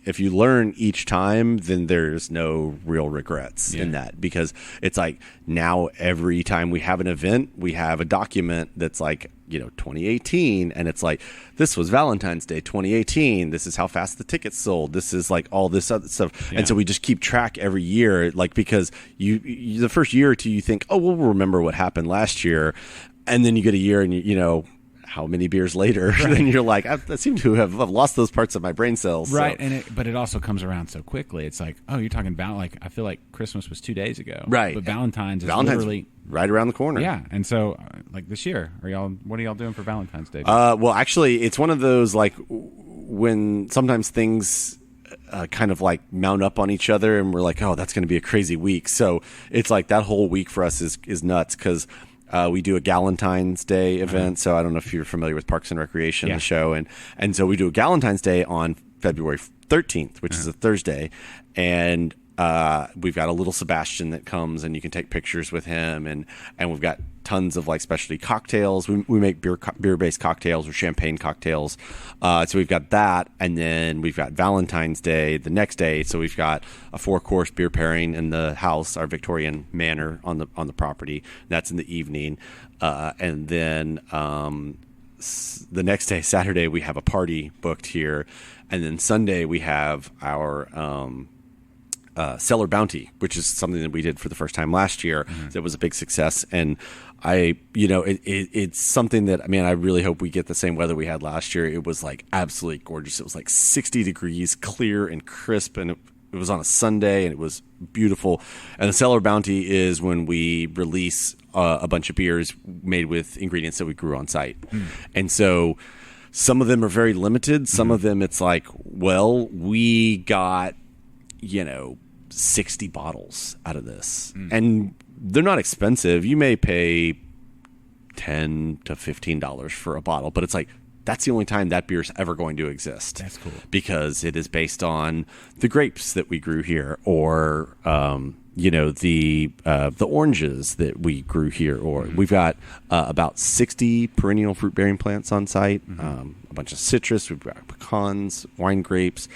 If you learn each time, then there's no real regrets in that, because it's like now every time we have an event, we have a document that's like 2018, and it's like, this was Valentine's Day 2018, this is how fast the tickets sold, this is like all this other stuff. And so we just keep track every year, like, because you the first year or two you think, oh, we'll remember what happened last year, and then you get a year and how many beers later, then you're like, I seem to have lost those parts of my brain cells. Right, so. but it also comes around so quickly. It's like, oh, you're talking about, like, I feel like Christmas was 2 days ago. Right. But Valentine's is literally right around the corner. Yeah, and so, like, this year, what are y'all doing for Valentine's Day? Well, actually, it's one of those, like, when sometimes things kind of, like, mount up on each other, and we're like, oh, that's going to be a crazy week. So it's like that whole week for us is nuts, because we do a Galentine's Day event. So I don't know if you're familiar with Parks and Recreation, the show. And so we do a Galentine's Day on February 13th, which is a Thursday. And we've got a little Sebastian that comes, and you can take pictures with him. And we've got tons of like specialty cocktails. We make beer-based cocktails or champagne cocktails. So we've got that. And then we've got Valentine's Day the next day. So we've got a 4-course beer pairing in the house, our Victorian manor on the property. That's in the evening. And then the next day, Saturday, we have a party booked here. And then Sunday we have our Cellar Bounty, which is something that we did for the first time last year. Mm-hmm. That was a big success, and it's something that, I really hope we get the same weather we had last year. It was like absolutely gorgeous. It was like 60 degrees, clear and crisp, and it was on a Sunday, and it was beautiful. And the Cellar Bounty is when we release a bunch of beers made with ingredients that we grew on site, and so some of them are very limited. Some of them, it's like, well, we got 60 bottles out of this, and they're not expensive. You may pay $10 to $15 for a bottle, but it's like, that's the only time that beer's ever going to exist. That's cool, because it is based on the grapes that we grew here, or the oranges that we grew here, or we've got about 60 perennial fruit bearing plants on site, a bunch of citrus. We've got pecans, wine grapes,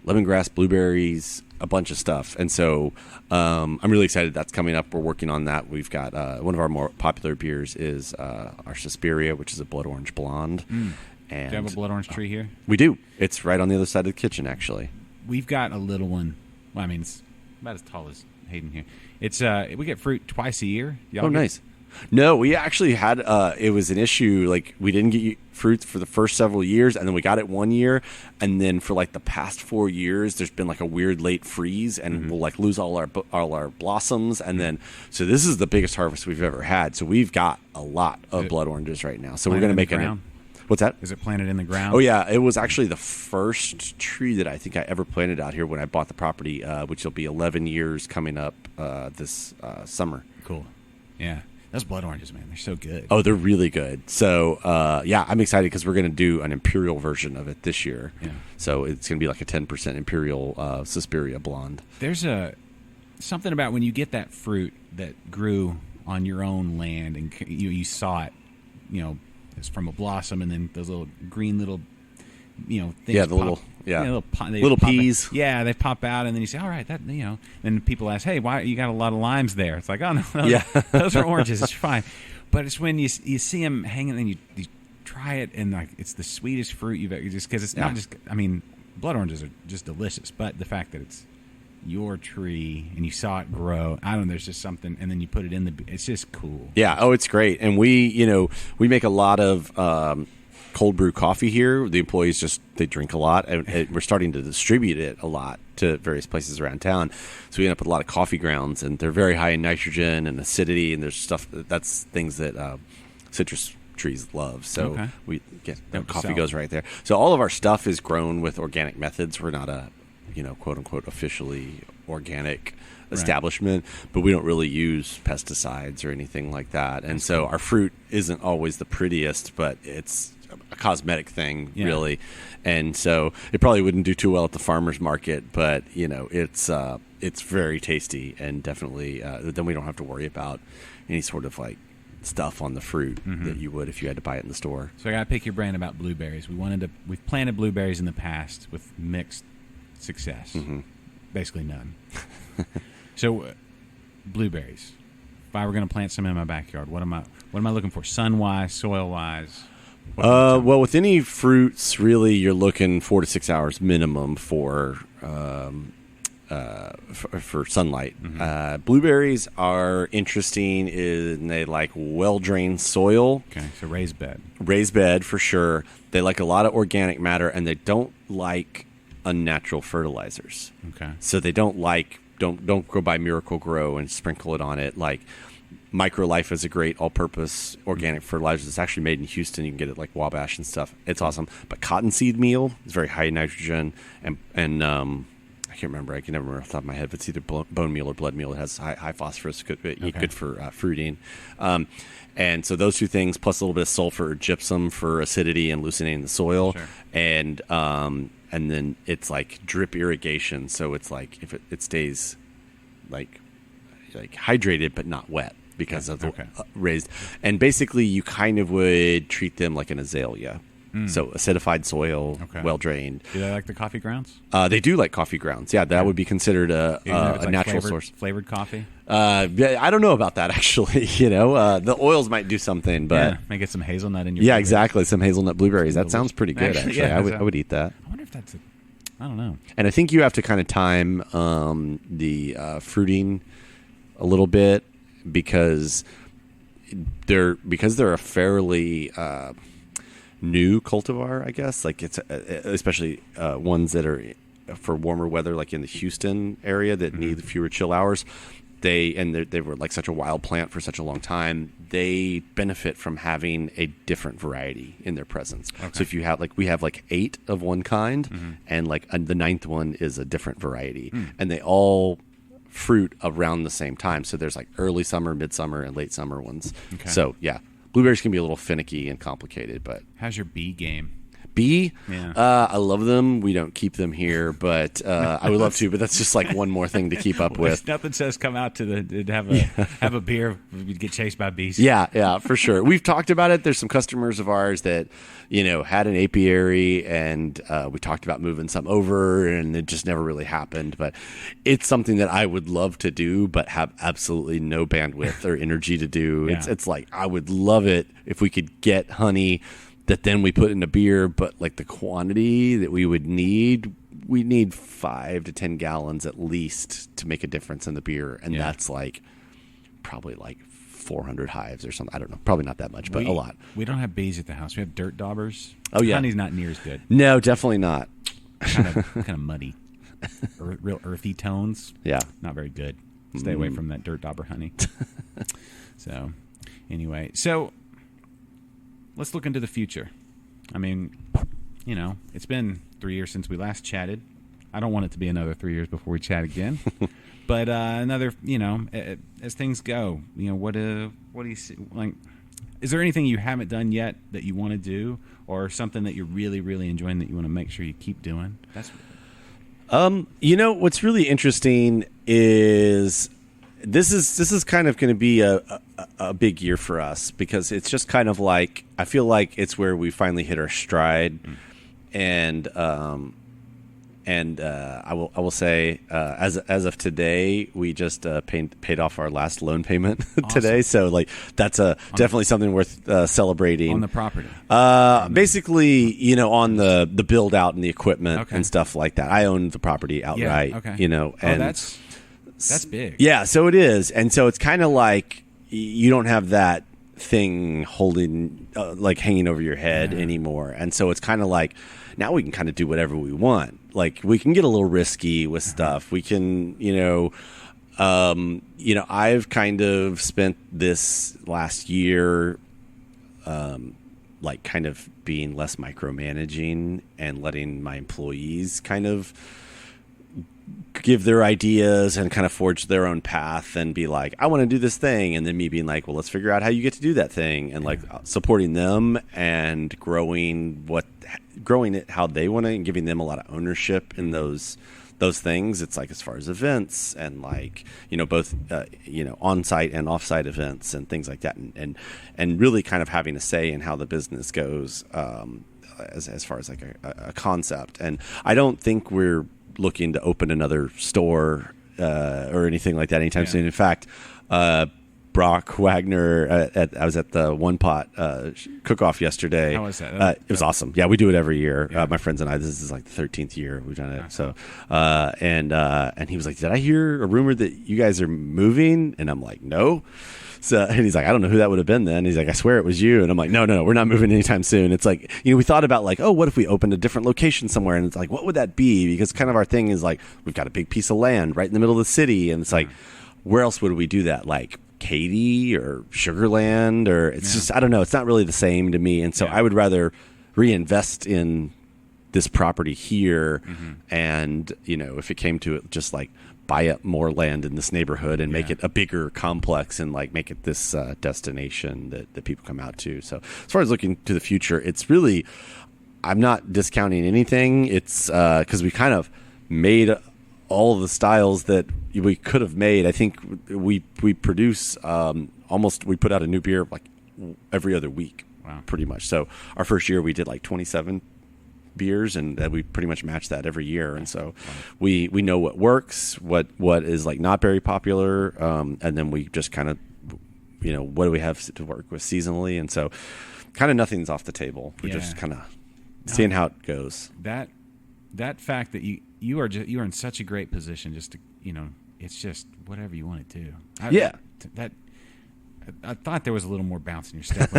lemongrass, blueberries, a bunch of stuff. And so I'm really excited that's coming up. We're working on that. We've got one of our more popular beers is our Suspiria, which is a blood orange blonde. And do you have a blood orange tree here? We do. It's right on the other side of the kitchen, actually. We've got a little one. Well, it's about as tall as Hayden here. It's we get fruit twice a year. Nice. No, we actually had it was an issue. Like, we didn't get fruits for the first several years, and then we got it one year, and then for like the past 4 years, there's been like a weird late freeze, and we'll like lose all our blossoms, and then so this is the biggest harvest we've ever had. So we've got a lot of blood oranges right now. So we're gonna make What's that? Is it planted in the ground? Oh, yeah. It was actually the first tree that I think I ever planted out here when I bought the property, which will be 11 years coming up this summer. Cool. Yeah. Those blood oranges, man, they're so good. Oh, they're really good. So, yeah, I'm excited because we're going to do an imperial version of it this year. Yeah. So it's going to be like a 10% imperial Suspiria blonde. There's something about when you get that fruit that grew on your own land and you saw it, it's from a blossom, and then those little green little, things. Yeah, the pop, little peas. Yeah, they pop out, and then you say, all right, then people ask, hey, why you got a lot of limes there? It's like, oh, no, Yeah. those are oranges. It's fine. But it's when you see them hanging, and you try it, and like it's the sweetest fruit you've ever, just because it's not just, blood oranges are just delicious, but the fact that it's your tree and you saw it grow, I don't know, there's just something, and then you put it in it's just cool. Yeah, it's great. And we make a lot of cold brew coffee here. The employees they drink a lot, and we're starting to distribute it a lot to various places around town. So we end up with a lot of coffee grounds, and they're very high in nitrogen and acidity, and there's stuff that's things that citrus trees love. So we get coffee goes right there. So all of our stuff is grown with organic methods. We're not a quote unquote officially organic establishment, but we don't really use pesticides or anything like that. And so our fruit isn't always the prettiest, but it's a cosmetic thing, really. And so it probably wouldn't do too well at the farmer's market, but it's very tasty, and definitely then we don't have to worry about any sort of like stuff on the fruit that you would if you had to buy it in the store. So I got to pick your brain about blueberries. We've planted blueberries in the past with mixed success. Basically none. So blueberries. If I were going to plant some in my backyard, what am I looking for? Sun-wise, soil-wise? Well, with any fruits, really, you're looking 4 to 6 hours minimum for sunlight. Blueberries are interesting in they like well-drained soil. Okay, so raised bed. Raised bed for sure. They like a lot of organic matter, and they don't like unnatural fertilizers. Okay. So they don't go buy Miracle Grow and sprinkle it on it. Like Microlife is a great all-purpose organic fertilizer. It's actually made in Houston. You can get it like Wabash and stuff. It's awesome. But cottonseed meal is very high in nitrogen, and I can't remember. I can never remember off the top of my head. But it's either bone meal or blood meal. It has high phosphorus, good for fruiting. And so those two things, plus a little bit of sulfur or gypsum for acidity and loosening the soil, and then it's like drip irrigation. So it's like if it stays like hydrated but not wet because of the raised. And basically you kind of would treat them like an azalea. So acidified soil, well drained. Do they like the coffee grounds? They do like coffee grounds. Yeah, that would be considered a natural source. Flavored coffee? I don't know about that actually. The oils might do something, but may get some hazelnut in your. Yeah, exactly. Some hazelnut blueberries. That sounds pretty good. Actually, I would eat that. I wonder if that's I don't know. And I think you have to kind of time the fruiting a little bit because they're a fairly new cultivar, I guess. Like it's especially ones that are for warmer weather, like in the Houston area that need fewer chill hours. They were like such a wild plant for such a long time. They benefit from having a different variety in their presence. Okay. So if you have we have 8 of one kind, and the 9th one is a different variety, and they all fruit around the same time. So there's early summer, midsummer, and late summer ones. Okay. So yeah, blueberries can be a little finicky and complicated. But how's your bee game? Bee? Yeah. I love them. We don't keep them here, but I would love to. But that's just one more thing to keep up with. Nothing says come out to have a beer, get chased by bees. Yeah, for sure. We've talked about it. There's some customers of ours that had an apiary, and we talked about moving some over, and it just never really happened. But it's something that I would love to do, but have absolutely no bandwidth or energy to do. Yeah. It's I would love it if we could get honey that then we put in a beer, but the quantity that we would need, we need 5 to 10 gallons at least to make a difference in the beer. And that's probably 400 hives or something. I don't know. Probably not that much, but a lot. We don't have bees at the house. We have dirt daubers. Oh, yeah. Honey's not near as good. No, definitely not. Kind of muddy. Real earthy tones. Yeah. Not very good. Stay away from that dirt dauber honey. So, anyway. Let's look into the future. I mean, it's been 3 years since we last chatted. I don't want it to be another 3 years before we chat again. But another, as things go, what do you see? Like, is there anything you haven't done yet that you want to do, or something that you're really, really enjoying that you want to make sure you keep doing? What's really interesting is this is kind of going to be a big year for us, because it's just kind of like, I feel like it's where we finally hit our stride, and I will say, as of today, we just paid off our last loan payment today. So like that's definitely something worth celebrating on the property. Basically, on the build out and the equipment and stuff like that. I own the property outright. Yeah, okay. And that's big. Yeah, so it is, and so it's kind of like you don't have that thing holding like hanging over your head anymore, and so it's kind of like now we can kind of do whatever we want. Like we can get a little risky with stuff. We can, I've kind of spent this last year, like kind of being less micromanaging and letting my employees kind of give their ideas and kind of forge their own path and be like, I want to do this thing. And then me being like, well, let's figure out how you get to do that thing, and like supporting them and growing it how they want it, and giving them a lot of ownership in those things. It's like as far as events and like, both, on-site and off-site events and things like that. And really kind of having a say in how the business goes, as far as like a concept. And I don't think we're looking to open another store or anything like that anytime soon. In fact, Brock Wagner, I was at the One Pot cook-off yesterday. How was that? It was awesome. Yeah, we do it every year. My friends and I. This is like the 13th year we've done it. So, and he was like, "Did I hear a rumor that you guys are moving?" And I'm like, "No." So, and he's like, "I don't know who that would have been then." He's like, "I swear it was you." And I'm like, no, we're not moving anytime soon. It's like, we thought about like, oh, what if we opened a different location somewhere? And it's like, what would that be? Because kind of our thing is like, we've got a big piece of land right in the middle of the city. And it's like, where else would we do that? Like Katy or Sugarland, or it's just, I don't know. It's not really the same to me. And so I would rather reinvest in this property here. And, if it came to it, just like buy up more land in this neighborhood and make it a bigger complex and like make it this destination that people come out to. So as far as looking to the future, it's really, I'm not discounting anything. It's because we kind of made all of the styles that we could have made. I think we produce we put out a new beer like every other week. Wow. Pretty much. So our first year we did like 27 beers, and we pretty much match that every year. And so we know what works, what is like not very popular, and then we just kind of, what do we have to work with seasonally? And so kind of nothing's off the table. We're just kind of seeing how it goes. That fact that you are in such a great position, just to, it's just whatever you want to do. I thought there was a little more bounce in your step.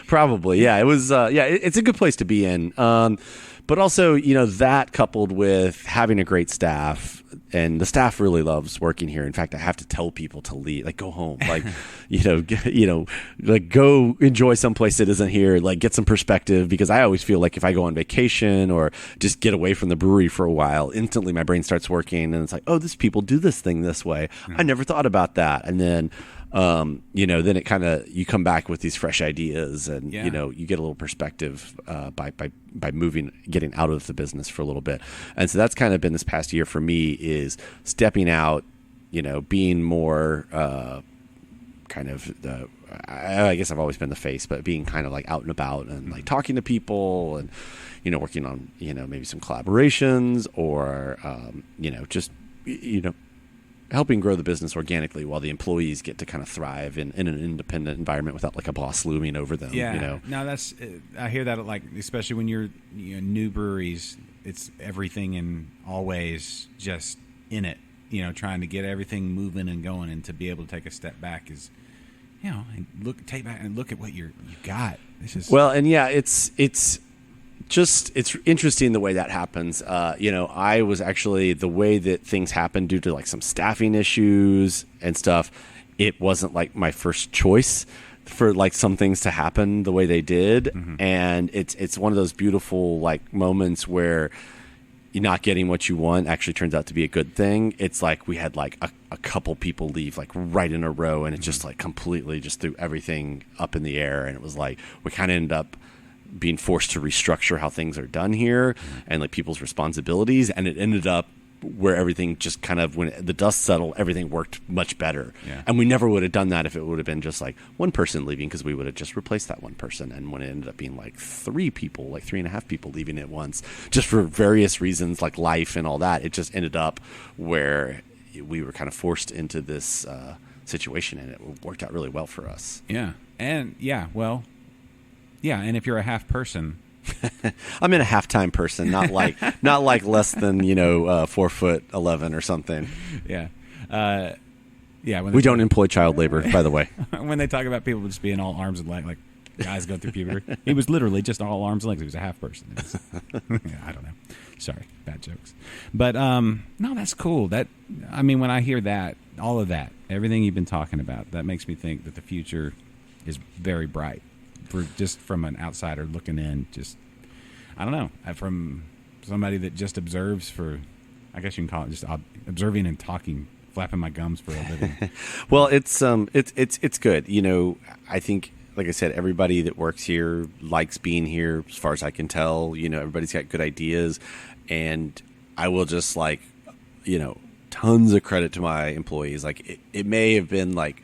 Probably, yeah. It was, it's a good place to be in. But also, that coupled with having a great staff, and the staff really loves working here. In fact, I have to tell people to leave, like go home, like, like go enjoy someplace that isn't here, like get some perspective, because I always feel like if I go on vacation or just get away from the brewery for a while, instantly my brain starts working, and it's like, oh, these people do this thing this way. I never thought about that. And then, then it kind of, you come back with these fresh ideas, and you get a little perspective by moving, getting out of the business for a little bit. And so that's kind of been this past year for me, is stepping out, being more I guess I've always been the face, but being kind of like out and about and like talking to people, and working on maybe some collaborations, or just helping grow the business organically while the employees get to kind of thrive in an independent environment without like a boss looming over them. No, that's, I hear that, like, especially when you're new breweries, it's everything and always just in it, trying to get everything moving and going, and to be able to take a step back is, and take back and look at what you got. This is it's interesting the way that happens. I was actually, the way that things happened due to like some staffing issues and stuff, it wasn't like my first choice for like some things to happen the way they did. And it's one of those beautiful like moments where you're not getting what you want actually turns out to be a good thing. It's like we had like a couple people leave like right in a row, and it just like completely just threw everything up in the air. And it was like we kind of ended up being forced to restructure how things are done here and like people's responsibilities. And it ended up where everything just kind of, when the dust settled, everything worked much better. Yeah. And we never would have done that if it would have been just like one person leaving, because we would have just replaced that one person. And when it ended up being like 3 people, like 3.5 people leaving at once, just for various reasons, like life and all that, it just ended up where we were kind of forced into this situation, and it worked out really well for us. Yeah. And and if you're a half person, I'm in a halftime person, not like less than 4'11" or something. Yeah. When We don't employ child labor, by the way. when they talk about people just being all arms and legs, like guys go through puberty, he was literally just all arms and legs. He was a half person. I don't know. Sorry, bad jokes. But no, that's cool. When I hear that, all of that, everything you've been talking about, that makes me think that the future is very bright. From an outsider looking in, I don't know, from somebody that just observes I guess you can call it just observing and talking, flapping my gums for a living. Well, it's good. I think, like I said, everybody that works here likes being here, as far as I can tell. Everybody's got good ideas, and I will just tons of credit to my employees. Like it may have been like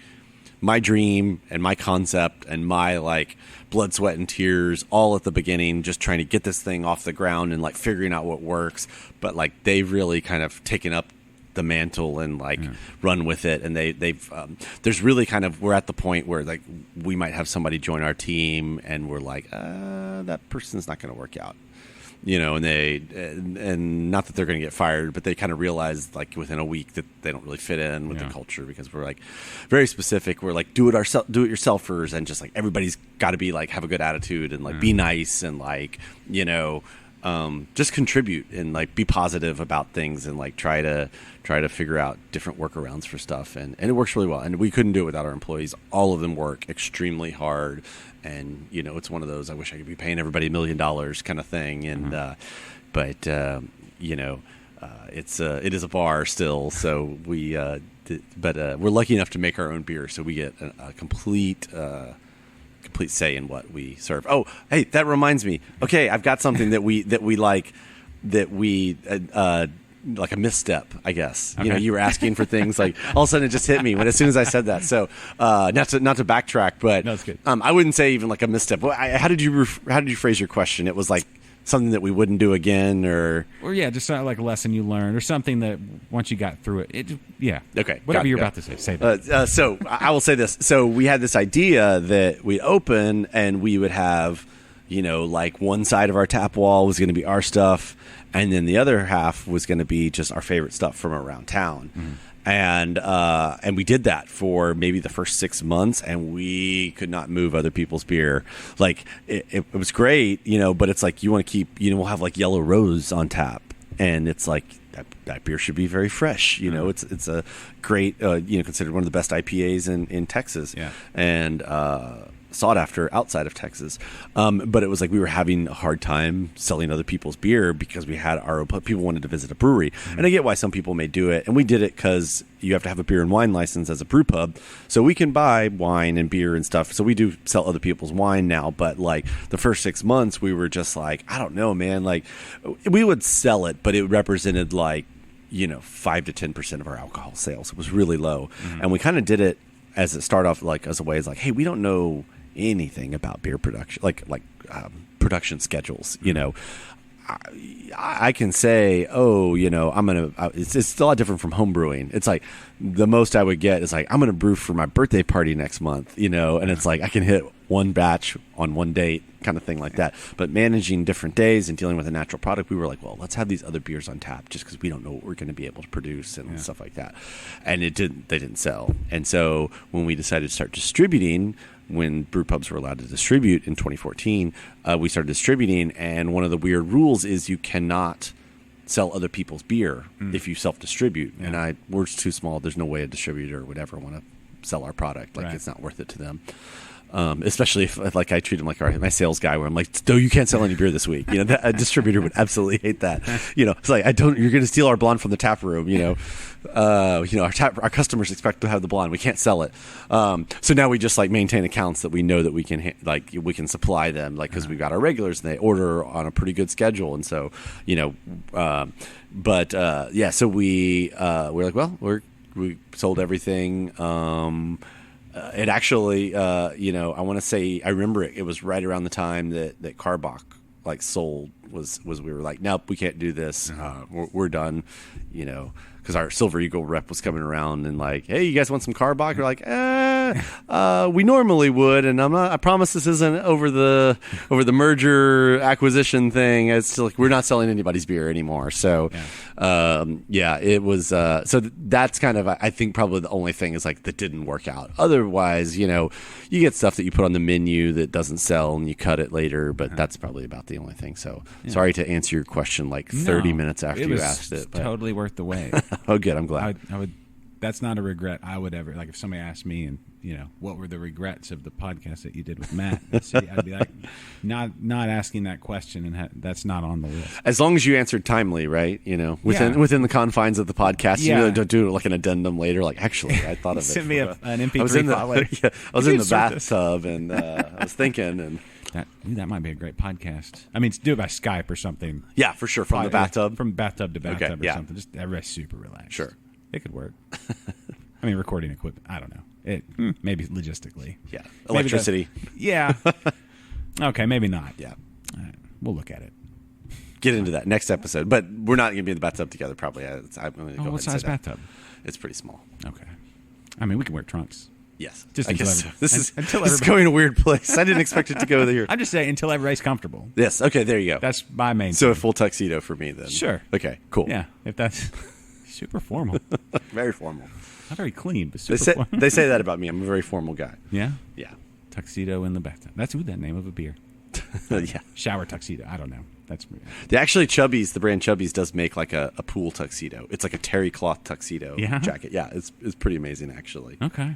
my dream and my concept and my like blood, sweat, and tears all at the beginning, just trying to get this thing off the ground and like figuring out what works. But like they've really kind of taken up the mantle and like run with it. And they've there's really kind of, we're at the point where like we might have somebody join our team and we're like, that person's not going to work out. And not that they're going to get fired, but they kind of realize like within a week that they don't really fit in with the culture, because we're like very specific. We're like do it yourselfers, and just like everybody's got to be like have a good attitude and like be nice and like just contribute and like be positive about things and like try to figure out different workarounds for stuff, and it works really well. And we couldn't do it without our employees. All of them work extremely hard. And, it's one of those, I wish I could be paying everybody $1 million kind of thing. And, it is a bar still. So we're lucky enough to make our own beer. So we get a complete say in what we serve. Oh, hey, that reminds me. Okay. I've got something that we like a misstep, I guess. Okay. You were asking for things like all of a sudden it just hit me as soon as I said that. So not to backtrack, but no, it's good. I wouldn't say even like a misstep. How did you phrase your question? It was like something that we wouldn't do again, or just like a lesson you learned, or something that once you got through it. Okay, whatever you're about to say that. So I will say this. So we had this idea that we'd open and we would have, like one side of our tap wall was going to be our stuff, and then the other half was going to be just our favorite stuff from around town. And we did that for maybe the first 6 months, and we could not move other people's beer. Like it was great, but it's like you want to keep, we'll have like Yellow Rose on tap, and it's like that beer should be very fresh. It's a great, considered one of the best IPAs in Texas. Yeah. And sought after outside of Texas. But it was like we were having a hard time selling other people's beer because we had our own, people wanted to visit a brewery. And I get why some people may do it. And we did it because you have to have a beer and wine license as a brew pub. So we can buy wine and beer and stuff. So we do sell other people's wine now. But like the first 6 months, we were just like, I don't know, man. Like we would sell it, but it represented like, 5 to 10% of our alcohol sales. It was really low. And we kind of did it as it started off like as a way, hey, we don't know anything about beer production, like production schedules. I can say, it's a lot different from home brewing. It's like the most I would get is like, I'm going to brew for my birthday party next month, and it's like I can hit one batch on one date, kind of thing like that. But managing different days and dealing with a natural product, we were like, well, let's have these other beers on tap just because we don't know what we're going to be able to produce and stuff like that. And they didn't sell. And so when we decided to start distributing, when brew pubs were allowed to distribute in 2014, we started distributing, and one of the weird rules is you cannot sell other people's beer if you self-distribute. And we're too small. There's no way a distributor would ever want to sell our product. Like Right. it's not worth it to them. Especially if like I treat him like my sales guy, where I'm like, no, you can't sell any beer this week. A distributor would absolutely hate that. It's like you're going to steal our blonde from the tap room. Our customers expect to have the blonde. We can't sell it. So now we just like maintain accounts that we know that we can we can supply them, like because we've got our regulars and they order on a pretty good schedule, and so so we're like, well, we sold everything. It actually, I want to say, I remember it was right around the time that Schlabach like sold was we were like, nope, we can't do this. We're done, because our Silver Eagle rep was coming around and like, hey, you guys want some Schlabach? We're like, we normally would, and I promise this isn't over the merger acquisition thing. It's still like we're not selling anybody's beer anymore. So, it was. So that's kind of, I think, probably the only thing is like that didn't work out. Otherwise, you get stuff that you put on the menu that doesn't sell and you cut it later, but that's probably about the only thing. So sorry to answer your question like 30 minutes after you asked it. But. Totally worth the wait. Oh, good. I'm glad. I would. That's not a regret I would ever, like if somebody asked me and what were the regrets of the podcast that you did with Matt in the city, I'd be like, not asking that question, and that's not on the list. As long as you answered timely, right? Within the confines of the I don't do like an addendum later. Like, actually, I thought of it. Send me an MP3 file later. I was in the bathtub and I was thinking, and that might be a great podcast. I mean, do it by Skype or something. Yeah, for sure. From the bathtub, from bathtub to bathtub or something. Just everybody's super relaxed. Sure. It could work. I mean, recording equipment, I don't know. It maybe logistically. Yeah. Electricity. Yeah. Okay, maybe not. Yeah. All right, we'll look at it. Get into that next episode. But we're not going to be in the bathtub together, probably. I'm going to go what size bathtub? It's pretty small. Okay. I mean, we can wear trunks. Yes. Just I guess so. This until is going a weird place. I didn't expect it to go there. I'm just saying, until everybody's comfortable. Yes. Okay, there you go. That's my main So thing. a full tuxedo for me then. Sure. Okay, cool. Yeah, if that's super formal. Very formal. Not very clean, but super formal. They say that about me. I'm a very formal guy. Yeah? Yeah. Tuxedo in the bathtub. That's that name of a beer. Yeah. Shower tuxedo. I don't know. That's actually Chubby's, the brand Chubby's does make like a pool tuxedo. It's like a terry cloth tuxedo jacket. Yeah, it's pretty amazing actually. Okay.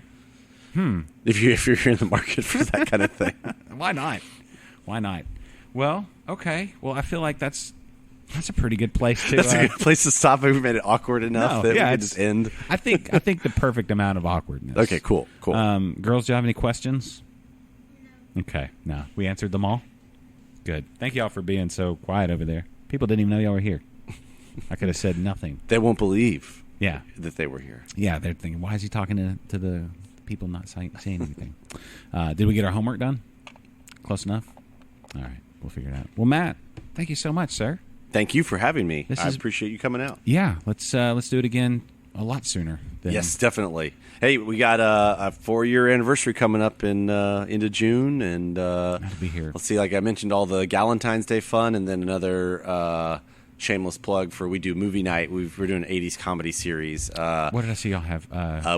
If you're in the market for that kind of thing. Why not? Well, okay. Well, I feel like that's a pretty good place to. That's a good place to stop. We've made it awkward enough that we can just end. I think the perfect amount of awkwardness. Okay, cool. Girls, do you have any questions? No. Okay, no. We answered them all? Good. Thank y'all for being so quiet over there. People didn't even know y'all were here. I could have said nothing. They won't believe that they were here. Yeah, they're thinking, why is he talking to the people not saying anything? Did we get our homework done? Close enough? All right, we'll figure it out. Well, Matt, thank you so much, sir. Thank you for having me. I appreciate you coming out. Yeah, let's do it again a lot sooner. Yes, definitely. Hey, we got a 4-year anniversary coming up into June, and I'll be here. Let's see. Like I mentioned, all the Galentine's Day fun, and then another shameless plug for we do movie night. We're doing an 80s comedy series. What did I see y'all have?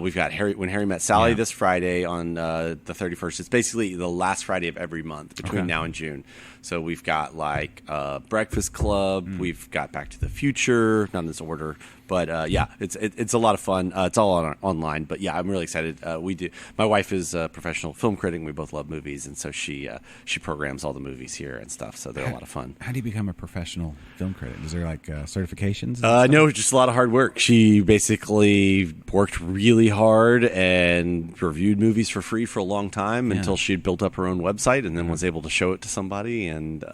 We've got When Harry Met Sally this Friday on the 31st. It's basically the last Friday of every month between now and June. So we've got like Breakfast Club. We've got Back to the Future. Not in this order, but it's a lot of fun. It's all online, but yeah, I'm really excited. My wife is a professional film critic. And we both love movies, and so she programs all the movies here and stuff. So they're a lot of fun. How do you become a professional film critic? Is there like certifications? No, just a lot of hard work. She basically worked really hard and reviewed movies for free for a long time until she'd built up her own website, and then was able to show it to somebody. And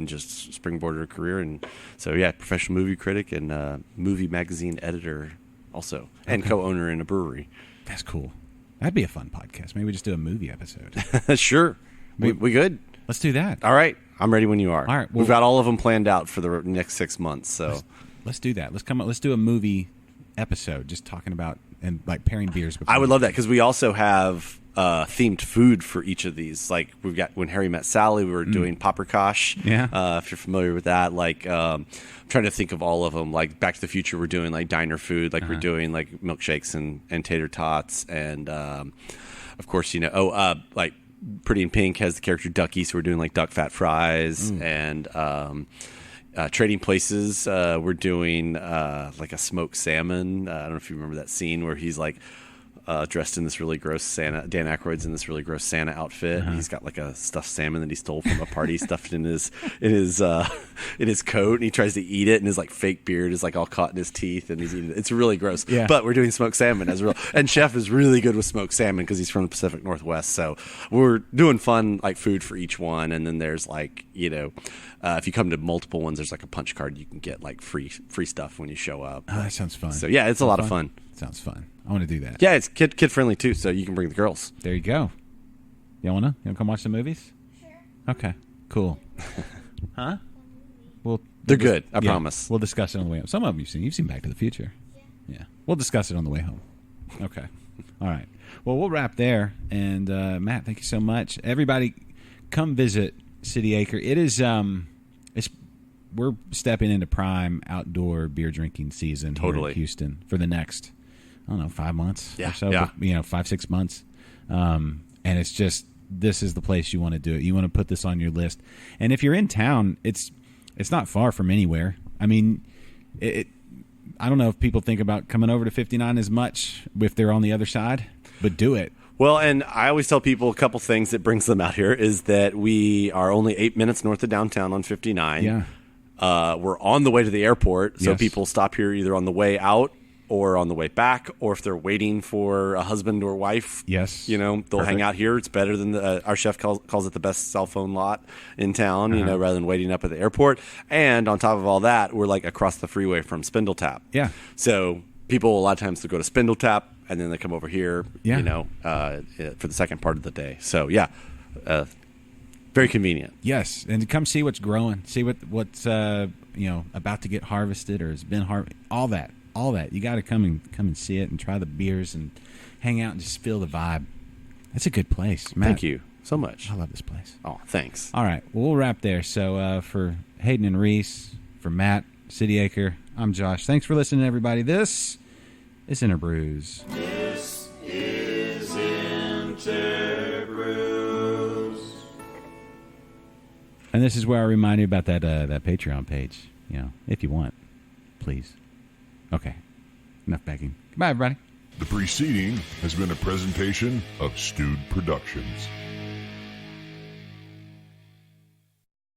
just springboarded her career. And so professional movie critic and movie magazine editor also, and co-owner in a brewery. That's cool. That'd be a fun podcast. Maybe we just do a movie episode. Sure, we good. Let's do that. All right, I'm ready when you are. All right, we've got all of them planned out for the next 6 months. So let's do that. Let's do a movie episode, just talking about and like pairing beers. I would love that because we also have themed food for each of these. Like we've got When Harry Met Sally, we were doing paprikash. Yeah. If you're familiar with that, like I'm trying to think of all of them. Like Back to the Future, we're doing like diner food. Like we're doing like milkshakes and tater tots, and of course like Pretty in Pink has the character Ducky, so we're doing like duck fat fries and. Trading Places, we're doing like a smoked salmon. I don't know if you remember that scene where he's like dressed in this really gross Santa. Dan Aykroyd's in this really gross Santa outfit. And he's got like a stuffed salmon that he stole from a party stuffed in his coat, and he tries to eat it, and his like fake beard is like all caught in his teeth, and he's eating it. It's really gross. Yeah. But we're doing smoked salmon as real, and Chef is really good with smoked salmon because he's from the Pacific Northwest. So we're doing fun like food for each one, and then there's like if you come to multiple ones, there's like a punch card you can get like free stuff when you show up. Oh, that sounds fun. So yeah, it's a lot of fun. Sounds fun. I want to do that. Yeah, it's kid friendly too, so you can bring the girls. There you go. You wanna come watch the movies? Sure. Okay. Cool. Huh? Well, they're good. I promise. We'll discuss it on the way home. Some of them you've seen. You've seen Back to the Future. Yeah. We'll discuss it on the way home. Okay. All right. Well, we'll wrap there. And Matt, thank you so much. Everybody, come visit City Acre. It is. We're stepping into prime outdoor beer drinking season here in Houston for the next, 5 months or so. Yeah. But, 5-6 months. And it's just, this is the place you want to do it. You want to put this on your list. And if you're in town, it's not far from anywhere. I mean, I don't know if people think about coming over to 59 as much if they're on the other side, but do it. Well, and I always tell people a couple things that brings them out here is that we are only 8 minutes north of downtown on 59. Yeah. We're on the way to the airport, so people stop here either on the way out or on the way back, or if they're waiting for a husband or wife. Yes. They'll hang out here. It's better than our chef calls it the best cell phone lot in town, rather than waiting up at the airport. And on top of all that, we're like across the freeway from Spindle Tap. Yeah. So people a lot of times they go to Spindle Tap and then they come over here, for the second part of the day. So yeah, very convenient. Yes, and to come see what's growing, see what's about to get harvested or has been harvested. All that you got to come and see it and try the beers and hang out and just feel the vibe. That's a good place, Matt. Thank you so much. I love this place. Oh, thanks. All right, well, we'll wrap there. So for Hayden and Reese, for Matt, City Acre, I'm Josh. Thanks for listening, everybody. This is InterBrews. This is InterBrews. And this is where I remind you about that Patreon page. If you want, please. Okay, enough begging. Goodbye, everybody. The preceding has been a presentation of Stewed Productions.